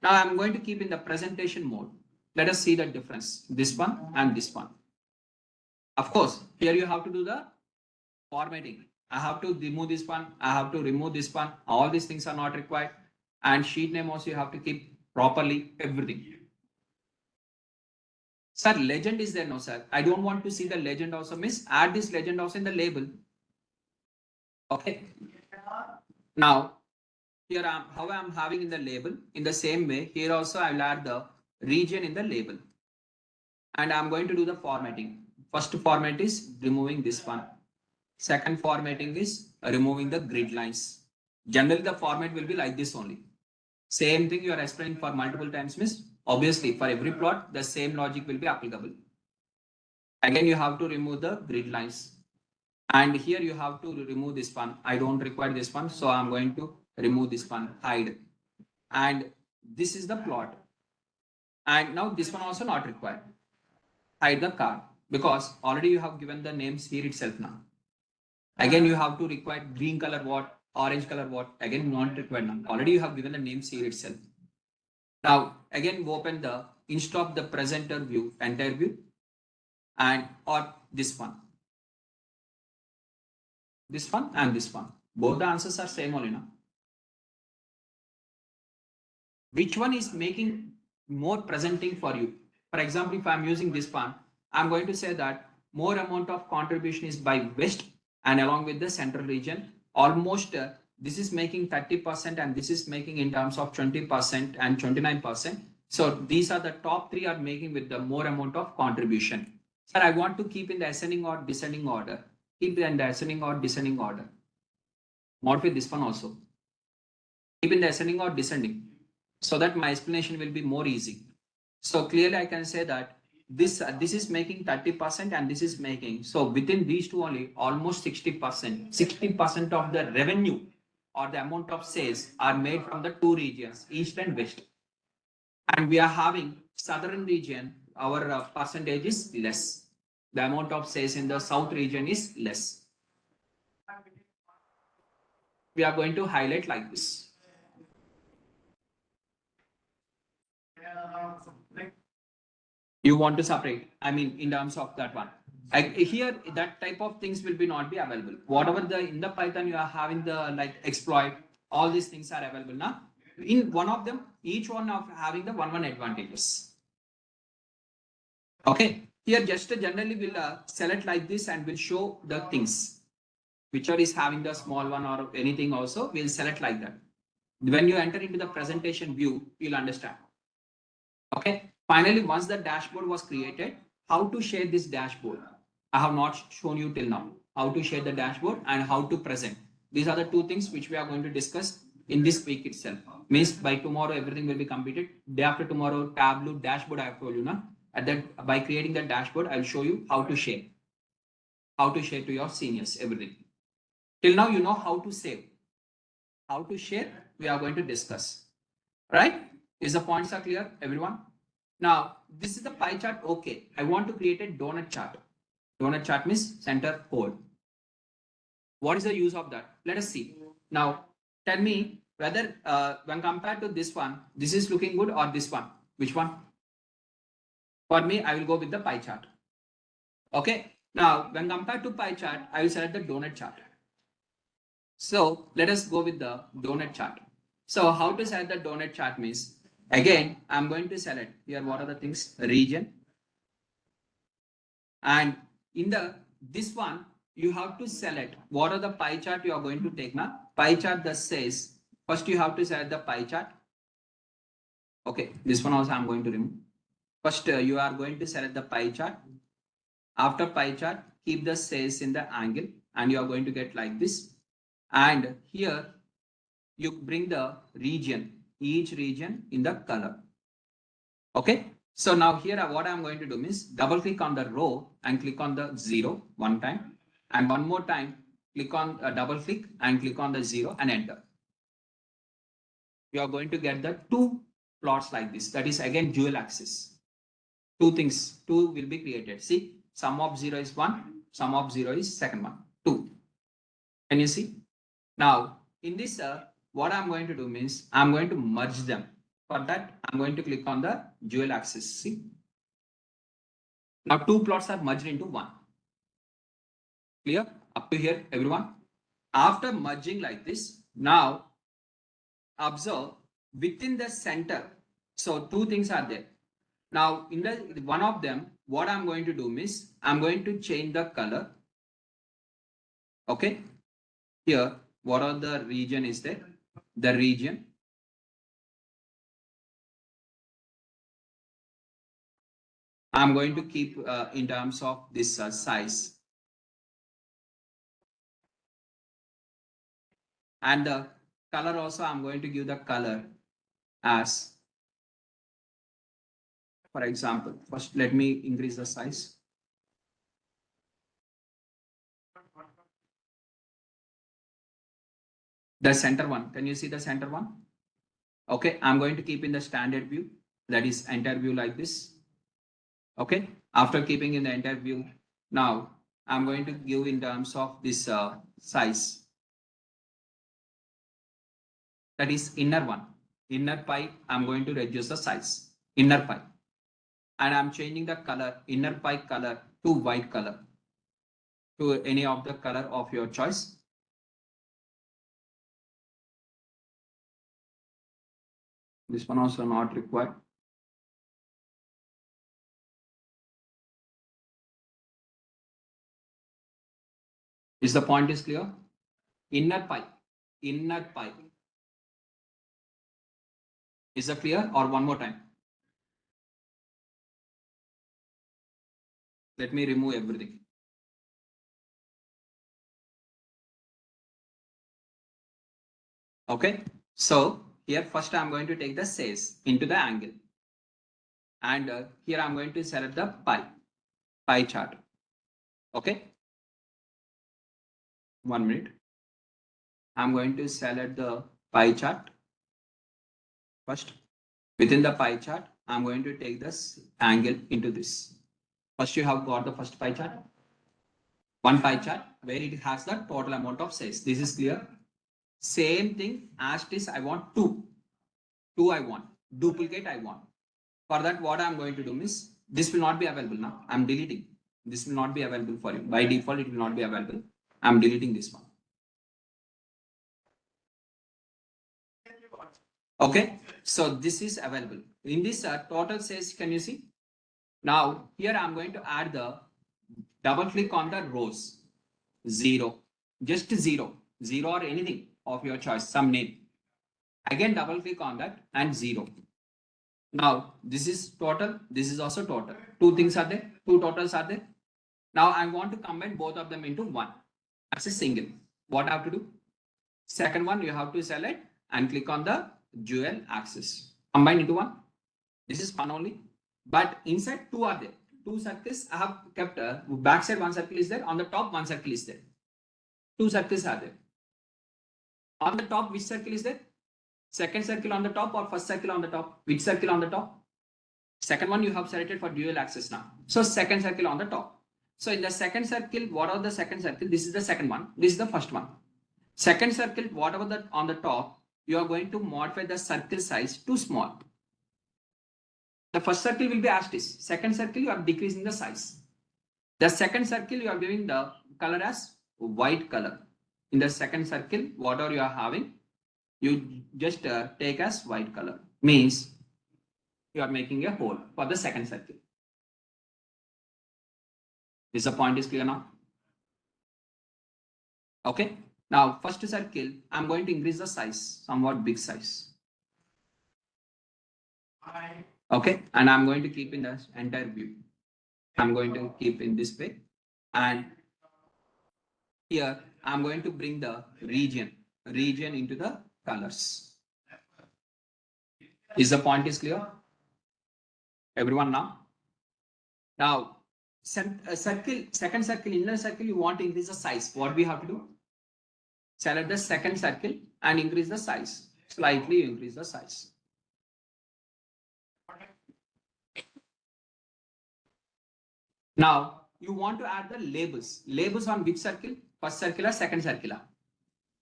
Now I'm going to keep in the presentation mode. Let us see the difference, this one and this one. Of course, here you have to do the formatting. I have to remove this one. I have to remove this one. All these things are not required. And sheet name also you have to keep properly, everything. Sir, legend is there? No, sir. I don't want to see the legend also. Miss, add this legend also in the label. Okay. Now, here how I'm having in the label. In the same way, here also I will add the region in the label. And I'm going to do the formatting. First format is removing this one. Second formatting is removing the grid lines. Generally, the format will be like this only. Same thing you are explaining for multiple times, miss. Obviously, for every plot, the same logic will be applicable. Again, you have to remove the grid lines. And here you have to remove this one. I don't require this one. So I'm going to remove this one, hide. And this is the plot. And now this one also not required. Hide the card because already you have given the names here itself now. Again, you have to require green color what, orange color what, again not required now. Already you have given the names here itself. Now, again, open the instead of the presenter view, entire view, and or this one. This one and this one. Both the answers are same only now. Which one is making more presenting for you? For example, if I'm using this one, I'm going to say that more amount of contribution is by west and along with the central region. Almost this is making 30% and this is making in terms of 20% and 29%. So these are the top three are making with the more amount of contribution. Sir, I want to keep in the ascending or descending order. Keep in the ascending or descending order. modify this one also. Keep in the ascending or descending, so that my explanation will be more easy. So clearly I can say that this is making 30% and this is making, so within these two only almost 60%. 60% of the revenue or the amount of sales are made from the two regions, east and west. And we are having southern region, our percentage is less. The amount of sales in the south region is less. We are going to highlight like this. You want to separate, I mean, in terms of that one. Here, that type of things will be not be available. Whatever the in the Python you are having the like exploit, all these things are available now. In one of them, each one of having the one advantages. Okay, here just generally will select like this and will show the things. Whichever is having the small one or anything also, we'll select like that. When you enter into the presentation view, you'll understand. Okay. Finally, once the dashboard was created, how to share this dashboard? I have not shown you till now how to share the dashboard and how to present. These are the two things which we are going to discuss in this week itself. Means by tomorrow everything will be completed. Day after tomorrow, Tableau dashboard I have told you now. And then by creating the dashboard, I'll show you how to share. How to share to your seniors, everything. Till now, you know how to save. How to share, we are going to discuss. Right? Is the points are clear, everyone? Now, this is the pie chart. Okay, I want to create a donut chart. Donut chart means center pole. What is the use of that? Let us see. Now, tell me whether when compared to this one, this is looking good or this one. Which one? For me, I will go with the pie chart. Okay. Now, when compared to pie chart, I will select the donut chart. So let us go with the donut chart. So how to select the donut chart means, again, I'm going to select here what are the things, region. And in the this one, you have to select what are the pie chart you are going to take now. Pie chart that says, first you have to select the pie chart. Okay, this one also I'm going to remove. First, you are going to select the pie chart. After pie chart, keep the sales in the angle and you are going to get like this. And here you bring the region, each region in the color. Okay. So now here what I'm going to do is double click on the row and click on the 0 one time. And one more time, click on double click and click on the 0 and enter. You are going to get the two plots like this. That is again dual axis. Two things, two will be created. See, sum of 0 is 1, sum of 0 is second one, 2. Can you see? Now, in this, what I'm going to do means I'm going to merge them. For that, I'm going to click on the dual axis. See? Now, two plots are merged into one. Clear? Up to here, everyone? After merging like this, now observe within the center. So, two things are there. Now, in the one of them, what I'm going to do is I'm going to change the color. Okay. Here, what are the region is there? The region. I'm going to keep in terms of this size. And the color also, I'm going to give the color as, for example, first let me increase the size. The center one, can you see the center one? Okay, I'm going to keep in the standard view, that is entire view like this. Okay, after keeping in the entire view, now I'm going to give in terms of this size. That is inner one. Inner pie, I'm going to reduce the size. Inner pie. And I'm changing the color, inner pie color to white color. To any of the color of your choice. This one also not required. Is the point is clear? Inner pie. Inner pie. Is that clear or one more time? Let me remove everything. Okay. So here first I'm going to take the sales into the angle. And here I'm going to select the pie chart. Okay. 1 minute. I'm going to select the pie chart first. Within the pie chart, I'm going to take this angle into this. First, you have got the first pie chart. One pie chart where it has the total amount of sales. This is clear. Same thing as this. I want two. Two I want. Duplicate I want. For that, what I'm going to do is this will not be available now. I'm deleting. This will not be available for you. By default, it will not be available. I'm deleting this one. Okay. So this is available. In this total sales, can you see? Now here I'm going to add the double click on the rows. 0. Just 0. 0 or anything of your choice. Some name. Again double click on that and 0. Now this is total. This is also total. Two things are there. Two totals are there. Now I want to combine both of them into one as a single. What I have to do? Second one, you have to select and click on the dual axis. Combine into one. This is one only. But inside two are there. Two circles I have kept. Backside one circle is there. On the top one circle is there. Two circles are there. On the top, which circle is there? Second circle on the top or first circle on the top? Which circle on the top? Second one you have selected for dual axis now. So second circle on the top. So in the second circle, what are the second circle? This is the second one. This is the first one. Second circle, whatever that on the top, you are going to modify the circle size to small. The first circle will be as it is. Second circle, you are decreasing the size. The second circle, you are giving the color as white color. In the second circle, whatever you are having, you just take as white color. Means you are making a hole for the second circle. This point is clear now. Okay. Now, first circle, I'm going to increase the size, somewhat big size. Okay. And I'm going to keep in the entire view. I'm going to keep in this way. And here, I'm going to bring the region into the colors. Is the point is clear? Everyone now? Now, second circle, inner circle, you want to increase the size. What we have to do? Select the second circle and increase the size. Slightly increase the size. Now, you want to add the labels. Labels on which circle? First circle or second circle?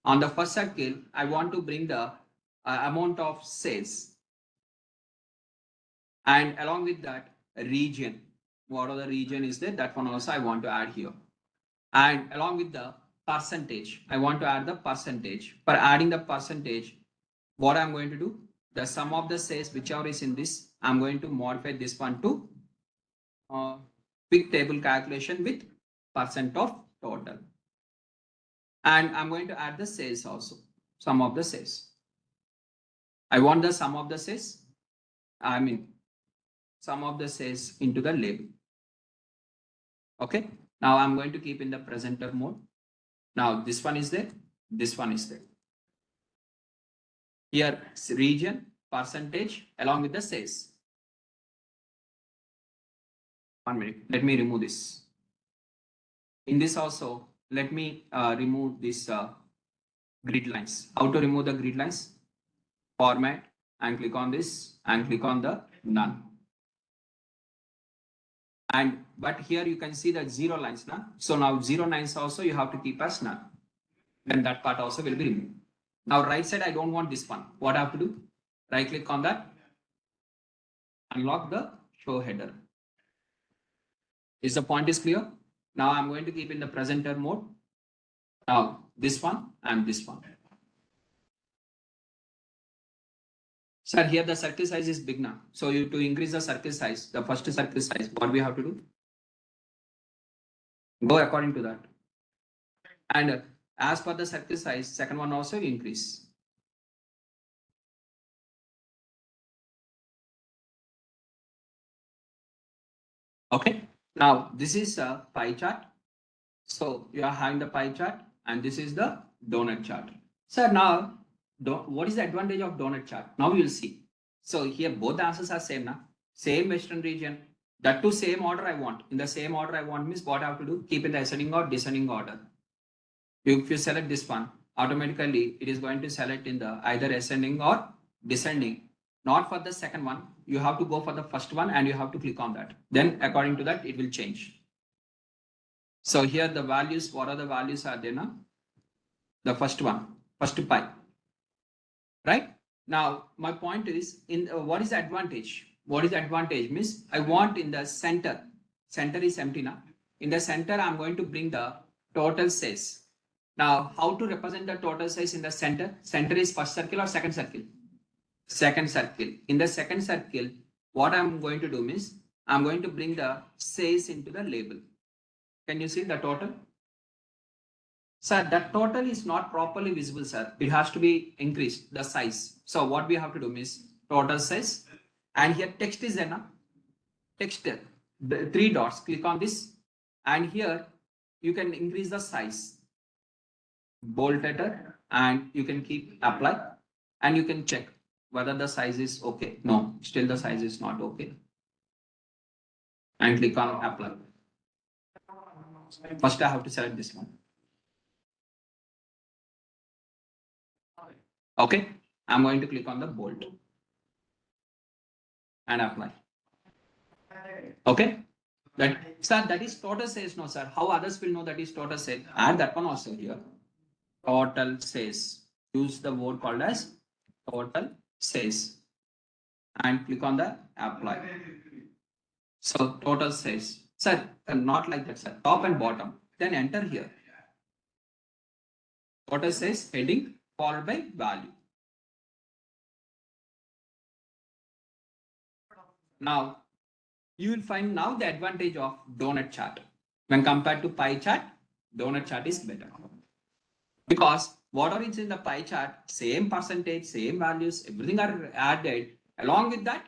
On the first circle, I want to bring the amount of sales. And along with that, region. What other region is there? That one also I want to add here. And along with the percentage, I want to add the percentage. For adding the percentage, what I'm going to do? The sum of the sales, whichever is in this, I'm going to modify this one to quick table calculation with percent of total. And I'm going to add the sales also, sum of the sales. I want the sum of the sales, sum of the sales into the label. Okay. Now I'm going to keep in the presenter mode. Now this one is there. This one is there. Here region, percentage along with the sales. 1 minute. Let me remove this. In this also, let me remove this grid lines. How to remove the grid lines? Format and click on this and click on the none. And but here you can see the 0 lines now. So now 0 lines also you have to keep as none. Then that part also will be removed. Now right side, I don't want this one. What I have to do? Right click on that. Unlock the show header. Is the point is clear? Now I'm going to keep in the presenter mode. Now this one and this one. Sir, here the circle size is big now. So you to increase the circle size, the first circle size, what we have to do? Go according to that. And as per the circle size, second one also increase. Okay. Now this is a pie chart. So you are having the pie chart and this is the donut chart. So now what is the advantage of donut chart? Now you'll see. So here both the answers are same now. Same Western region. That too same order I want. In the same order I want means what I have to do? Keep in the ascending or descending order. If you select this one, automatically it is going to select in the either ascending or descending. Not for the second one. You have to go for the first one and you have to click on that. Then according to that, it will change. So here the values, what are the values are there now? The first one, first pi. Right? Now, my point is, in what is the advantage? What is the advantage? Means I want in the center. Center is empty now. In the center, I'm going to bring the total size. Now, how to represent the total size in the center? Center is first circle or second circle? Second circle. In the second circle, what I'm going to do means I'm going to bring the size into the label. Can you see the total? Sir, that total is not properly visible, sir. It has to be increased, the size. So what we have to do is total size. And here text is there now. Text, the 3 dots, click on this. And here you can increase the size. Bold letter, and you can keep apply. And you can check whether the size is okay. No, still the size is not okay. And click on apply. First I have to select this one. Okay, I'm going to click on the bold and apply. Okay, that is total sales. No, sir. How others will know that is total sales? Add that one also here. Total sales. Use the word called as total sales and click on the apply. So total sales. Sir, not like that, sir. Top and bottom. Then enter here. Total sales heading followed by value. Now, you will find now the advantage of donut chart. When compared to pie chart, donut chart is better. Because whatever is in the pie chart, same percentage, same values, everything are added. Along with that,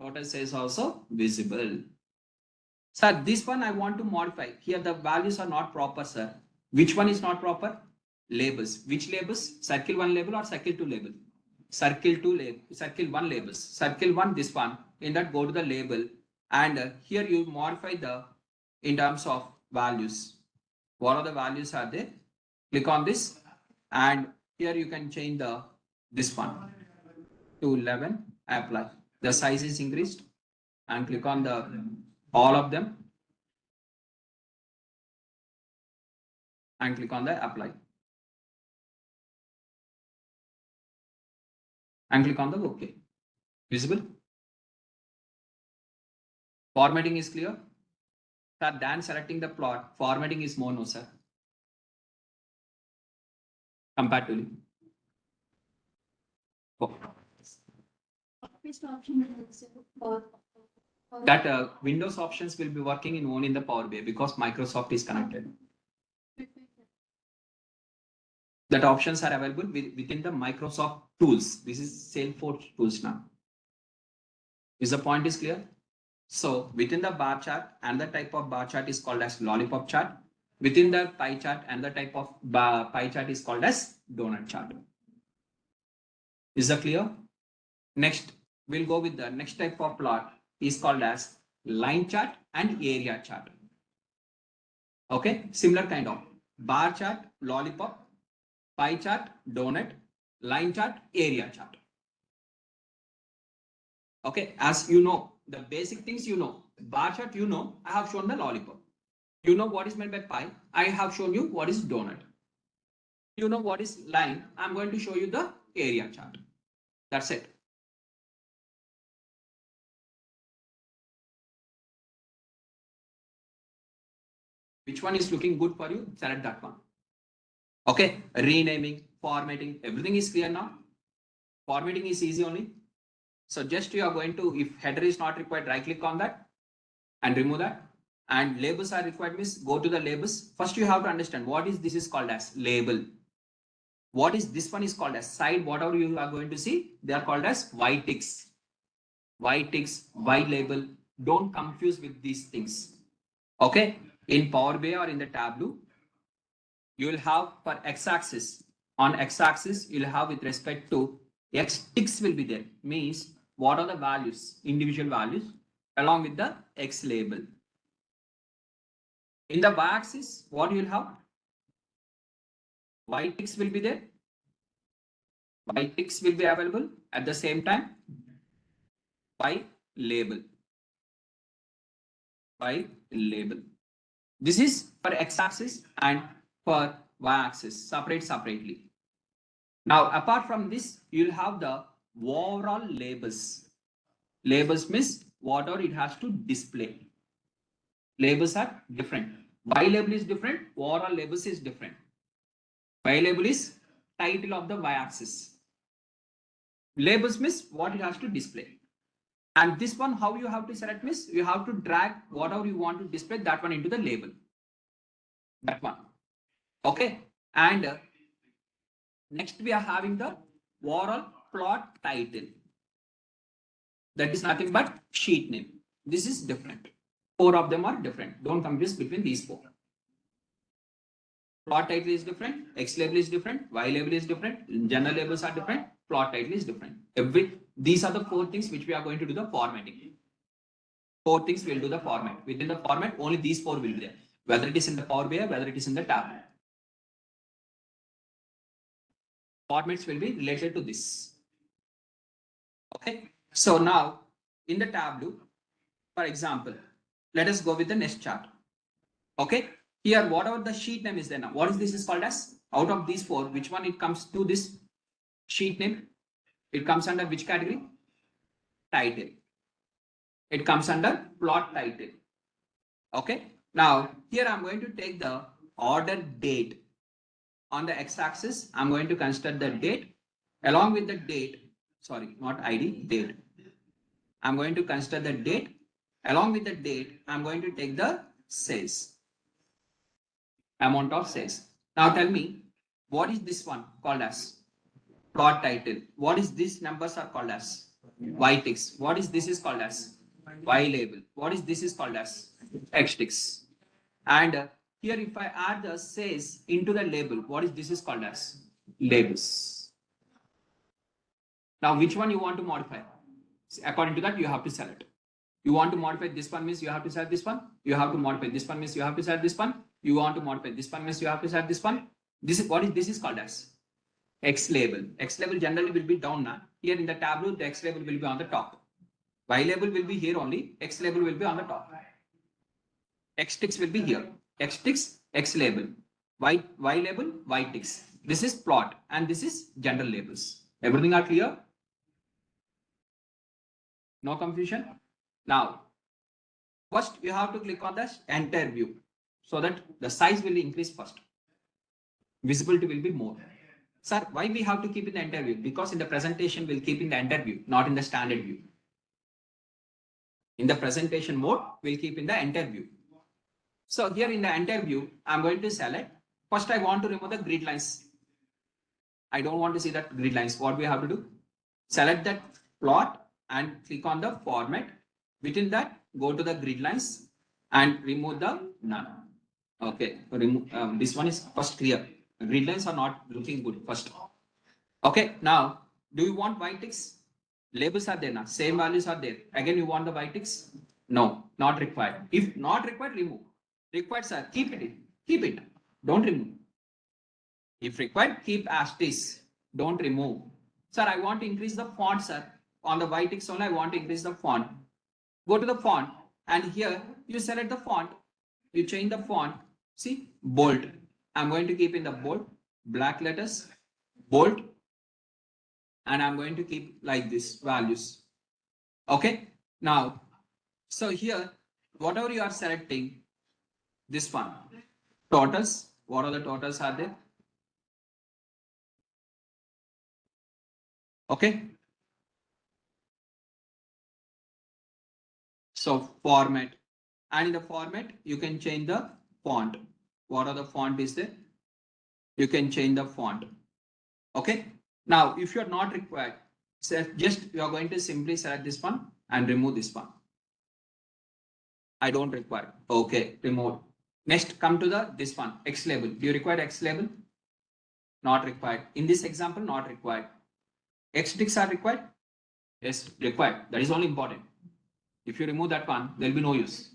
total sales also visible. Sir, this one I want to modify. Here the values are not proper, sir. Which one is not proper? Labels. Which labels? Circle 1 label or circle 2 label? Circle 2 label, circle 1 labels. Circle 1, this one. In that, go to the label. And here you modify the in terms of values. What are the values are there? Click on this. And here you can change the this one to 11. Apply. The size is increased. And click on the all of them. And click on the apply. And click on the OK. Visible? Formatting is clear? Sir, than selecting the plot, formatting is more, no, sir. Comparatively. Oh. That Windows options will be working in only in the Power BI because Microsoft is connected. That options are available within the Microsoft tools. This is Salesforce tools now. Is the point is clear? So within the bar chart, another type of bar chart is called as lollipop chart. Within the pie chart, another type of pie chart is called as donut chart. Is that clear? Next, we'll go with the next type of plot is called as line chart and area chart. Okay, similar kind of bar chart, lollipop, pie chart, donut, line chart, area chart. Okay, as you know, the basic things you know, bar chart you know, I have shown the lollipop. You know what is meant by pie, I have shown you what is donut. You know what is line, I'm going to show you the area chart. That's it. Which one is looking good for you? Select that one. Okay, renaming, formatting, everything is clear now. Formatting is easy only. So just you are going to, if header is not required, right click on that and remove that. And labels are required means go to the labels. First you have to understand what is this is called as label. What is this one is called as side, whatever you are going to see, they are called as white ticks. White ticks, white label. Don't confuse with these things. Okay, in Power BI or in the Tableau, you will have for x-axis On x-axis, you'll have with respect to x ticks will be there. Means what are the values, individual values, along with the x label. In the y-axis, what you'll have? Y ticks will be there. Y ticks will be available at the same time. Y label. Y label. This is for x-axis and for y-axis, separately. Now, apart from this, you'll have the overall labels. Labels means whatever it has to display. Labels are different. Y label is different. Overall labels is different. Y label is title of the y-axis. Labels means what it has to display. And this one, how you have to select means you have to drag whatever you want to display that one into the label. That one. Okay. And next we are having the overall plot title. That is nothing but sheet name. This is different. 4 of them are different. Don't confuse between these 4. Plot title is different. X label is different. Y label is different. General labels are different. Plot title is different. These are the 4 things which we are going to do the formatting. 4 things will do the format. Within the format, only these 4 will be there. Whether it is in the Power BI, whether it is in the tablet. Formats will be related to this. Okay. So now in the Tableau, for example, let us go with the next chart. Okay. Here, whatever the sheet name is there now, what is this is called as? Out of these 4, which one it comes to this sheet name? It comes under which category? Title. It comes under plot title. Okay. Now, here I'm going to take the order date. On the x-axis, I'm going to consider the date. Along with the date, sorry, not ID, date. I'm going to consider the date. Along with the date, I'm going to take the sales. Amount of sales. Now tell me, what is this one called as? Plot title. What is these numbers are called as? Y ticks. What is this is called as? Y label. What is this is called as? X ticks. And here if I add the sales into the label, what is this is called as? Labels. Now which one you want to modify? According to that, you have to select. You want to modify this one means you have to select this one. You have to modify this one means you have to select this one. You want to modify this one means you have to select this one. This is what is this is called as? X label. X label generally will be down now. Here in the Tableau, the X label will be on the top. Y label will be here only. X label will be on the top. X ticks will be here. X ticks, X label. Y label, Y ticks. This is plot and this is general labels. Everything are clear? No confusion? Now, first you have to click on the entire view so that the size will increase first. Visibility will be more. Sir, why we have to keep in the entire view? Because in the presentation we'll keep in the entire view, not in the standard view. In the presentation mode, we'll keep in the entire view. So here in the entire view, I'm going to select. First, I want to remove the grid lines. I don't want to see that grid lines. What we have to do? Select that plot and click on the format. Within that, go to the grid lines and remove the none. Okay, this one is first clear. Grid lines are not looking good first. Okay, now do you want Y ticks? Labels are there now. Same values are there. Again, you want the Y ticks? No, not required. If not required, remove. Required, sir, keep it. Keep it. Don't remove. If required, keep as is. Don't remove. Sir, I want to increase the font, sir. On the Y ticks only, I want to increase the font. Go to the font and here you select the font. You change the font. See, bold. I'm going to keep in the bold, black letters, bold. And I'm going to keep like this values. Okay. Now, so here, whatever you are selecting, this one, totals, what are the totals are there? Okay. So format, and in the format, you can change the font. What are the font is there? You can change the font. Okay. Now, if you're not required, just you are going to simply select this one and remove this one. I don't require. Okay, remove. Next, come to the this one, X label. Do you require X label? Not required. In this example, not required. X ticks are required? Yes, required. That is only important. If you remove that one, there will be no use.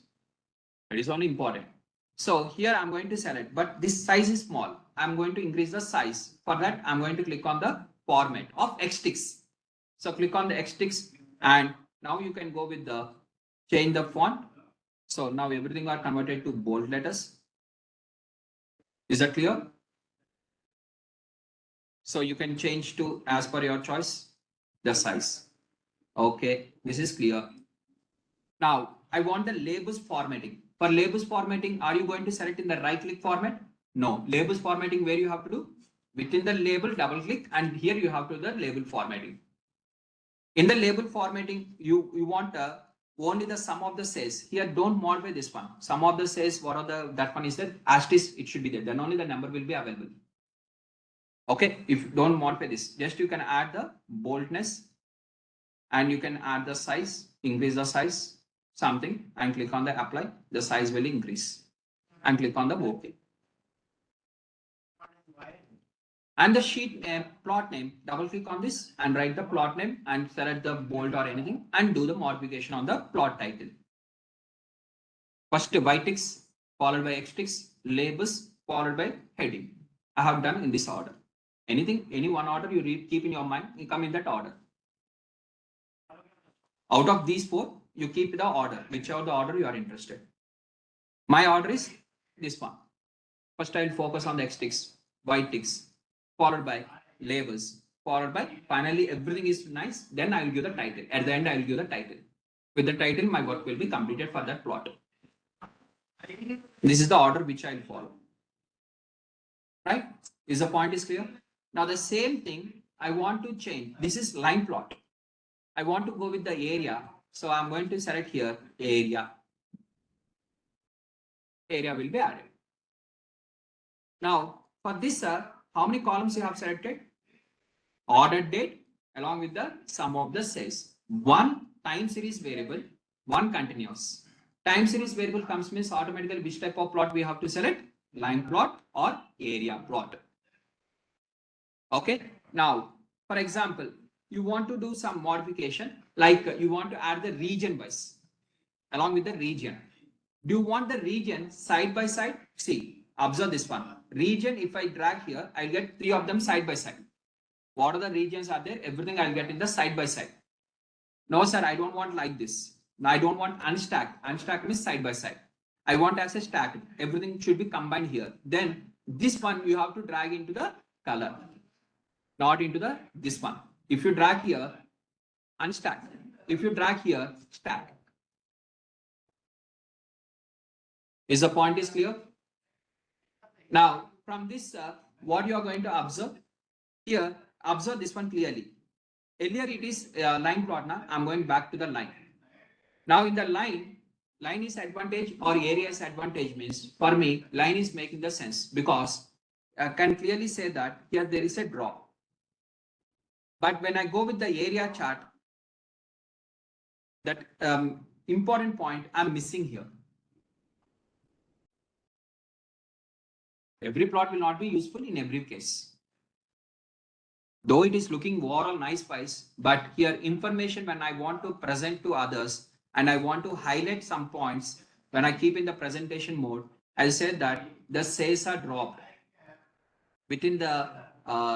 That is only important. So here I'm going to select, but this size is small. I'm going to increase the size. For that, I'm going to click on the format of Xticks. So click on the Xticks, and now you can go with the change the font. So now everything are converted to bold letters. Is that clear? So you can change to as per your choice the size. Okay, this is clear. Now I want the labels formatting. For labels formatting, are you going to select in the right click format? No. Labels formatting, where you have to do? Within the label, double click, and here you have to do the label formatting. In the label formatting, you want only the sum of the cells. Here, don't modify this one. Sum of the cells, what are that one is there? Asterisk, it should be there. Then only the number will be available. Okay, if don't modify this, just you can add the boldness, and you can add the size, increase the size, something, and click on the apply. The size will increase, and click on the OK. And the sheet name, plot name, double click on this and write the plot name and select the bold or anything and do the modification on the plot title. First white ticks, followed by X ticks, labels, followed by heading. I have done in this order. Anything, any one order you keep in your mind, you come in that order. Out of these four, you keep the order, whichever the order you are interested. My order is this one. First, I will focus on the X ticks, white ticks, followed by labels, followed by finally everything is nice. Then I will give the title. At the end, I will give the title. With the title, my work will be completed for that plot. This is the order which I will follow. Right? Is the point is clear? Now the same thing I want to change. This is line plot. I want to go with the area. So I'm going to select here area. Area will be added. Now for this, how many columns you have selected? Ordered date along with the sum of the cells. One time series variable, one continuous. Time series variable comes means automatically which type of plot we have to select? Line plot or area plot. Okay. Now, for example, you want to do some modification, like you want to add the region wise along with the region. Do you want the region side by side? See, observe this one. Region, if I drag here, I'll get three of them side by side. What are the regions are there? Everything I'll get in the side by side. No, sir, I don't want like this. I don't want unstacked. Unstacked means side by side. I want as a stacked. Everything should be combined here. Then this one you have to drag into the color, not into the this one. If you drag here, unstack. If you drag here, stack. Is the point is clear? Now from this, what you are going to observe here, observe this one clearly. Earlier it is line plot. Now I'm going back to the line. Now in the line is advantage or area is advantage means for me line is making the sense because I can clearly say that here there is a drop. But when I go with the area chart, that important point I'm missing here. Every plot will not be useful in every case. Though it is looking overall nice wise, but here information when I want to present to others and I want to highlight some points when I keep in the presentation mode, I said that the sales are dropped. Within the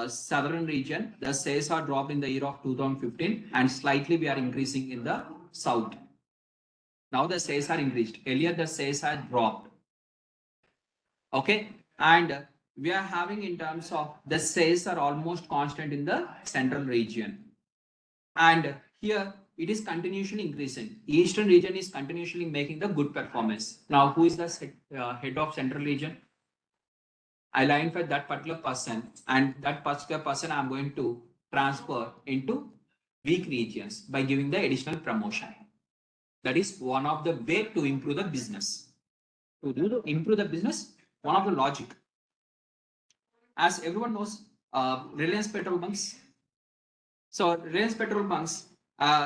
southern region, the sales are dropped in the year of 2015 and slightly we are increasing in the south. Now the sales are increased. Earlier the sales are dropped. Okay. And we are having in terms of the sales are almost constant in the central region. And here it is continuously increasing. Eastern region is continuously making the good performance. Now, who is the head of central region? I identify that particular person, and that particular person I'm going to transfer into weak regions by giving the additional promotion. That is one of the way to improve the business. To improve the business, one of the logic. As everyone knows, Reliance petrol bunks. So Reliance petrol bunks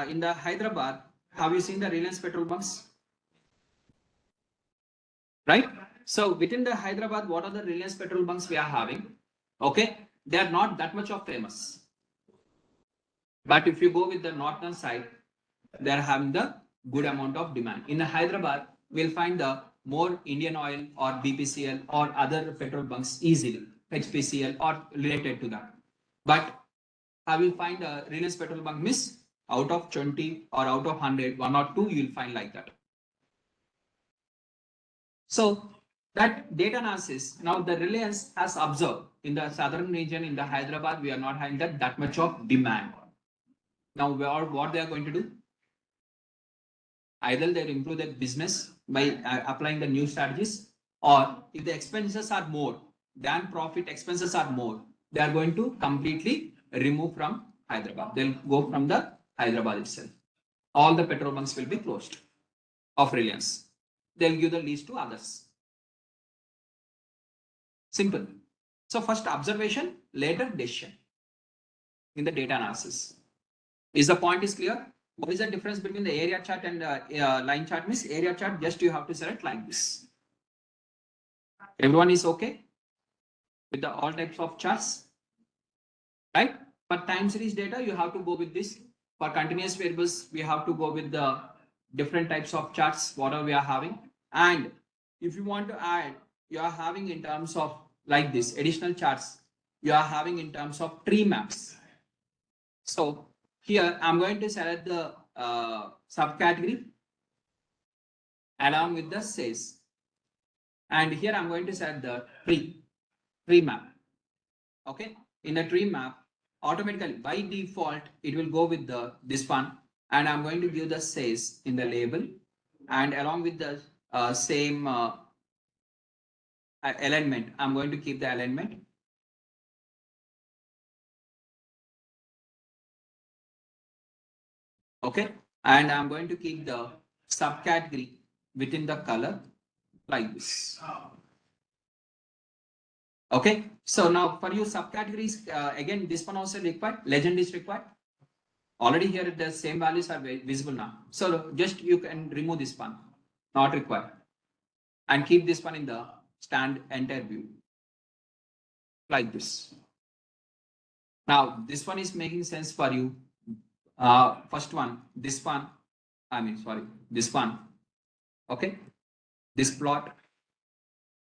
in the Hyderabad, have you seen the Reliance petrol bunks? Right? So within the Hyderabad, what are the Reliance petrol bunks we are having? Okay. they are not that much of famous. But if you go with the northern side, they are having the good amount of demand. In the Hyderabad, we'll find the more Indian Oil or BPCL or other petrol bunks easily, HPCL or related to that. But I will find a Reliance petrol bunk miss out of 20 or out of 100, 1 or 2 you'll find like that. So that data analysis, now the Reliance has observed in the southern region, in the Hyderabad, we are not having that much of demand. Now what they are going to do? Either they improve their business by applying the new strategies, or if the expenses are more than profit, expenses are more, they are going to completely remove from Hyderabad. They'll go from the Hyderabad itself. All the petrol bunks will be closed of Reliance. They'll give the lease to others. Simple. So first observation, later decision in the data analysis. Is the point is clear? What is the difference between the area chart and line chart? Means area chart, just you have to select like this. Everyone is okay with the all types of charts, right? For time series data, you have to go with this. For continuous variables, we have to go with the different types of charts, whatever we are having. And if you want to add, you are having in terms of like this additional charts, you are having in terms of tree maps. So here I'm going to select the subcategory along with the sales. And here I'm going to select the tree map. Okay, in the tree map, automatically by default, it will go with this one. And I'm going to give the sales in the label, and along with the same alignment, I'm going to keep the alignment. Okay, and I'm going to keep the subcategory within the color like this. Okay, so now for you subcategories, again, this one also required, legend is required. Already here the same values are visible now. So just you can remove this one, not required. And keep this one in the stand entire view like this. Now this one is making sense for you. First one, this one, this one. Okay, this plot,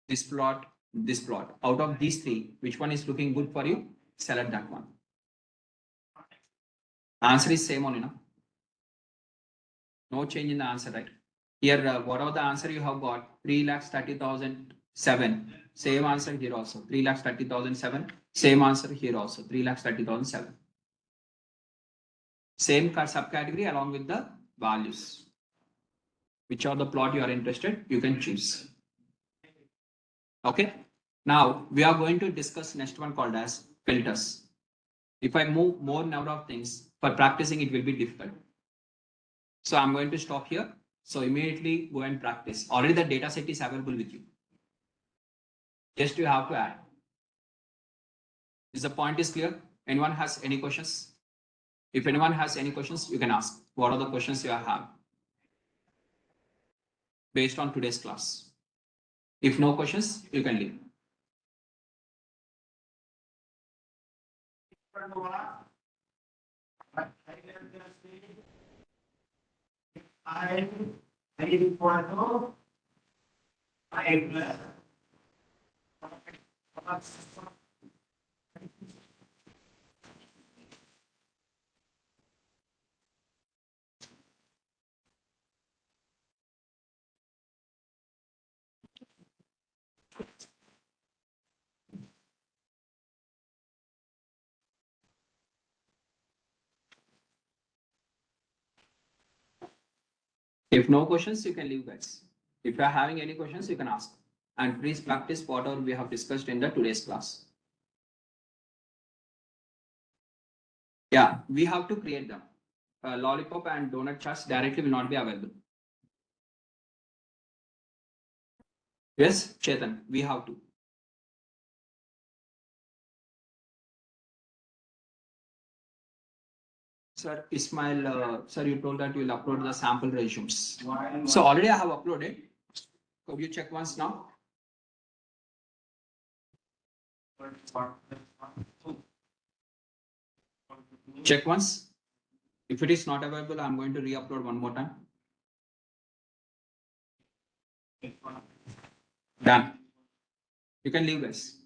this plot, this plot. Out of these three, which one is looking good for you? Select that one. Answer is same only, no? No change in the answer, right? Here, whatever the answer you have got, 3,30,007. Same answer here also, 3,30,007. Same answer here also, 3,30,007. Same subcategory along with the values. Which are the plot you are interested, you can choose. Okay. Now we are going to discuss next one called as filters. If I move more number of things for practicing, it will be difficult. So I'm going to stop here. So immediately go and practice. Already the data set is available with you. Just you have to add. Is the point is clear? Anyone has any questions? If anyone has any questions, you can ask. What are the questions you have based on today's class? If no questions, you can leave. If no questions, you can leave, guys. If you are having any questions, you can ask. And please practice whatever we have discussed in the today's class. Yeah, we have to create them. Lollipop and donut charts directly will not be available. Yes, Chetan, we have to. Sir, Ismail, sir, you told that you will upload the sample resumes. So already I have uploaded. Could you check once now? Check once. If it is not available, I'm going to re-upload one more time. Done. You can leave, guys.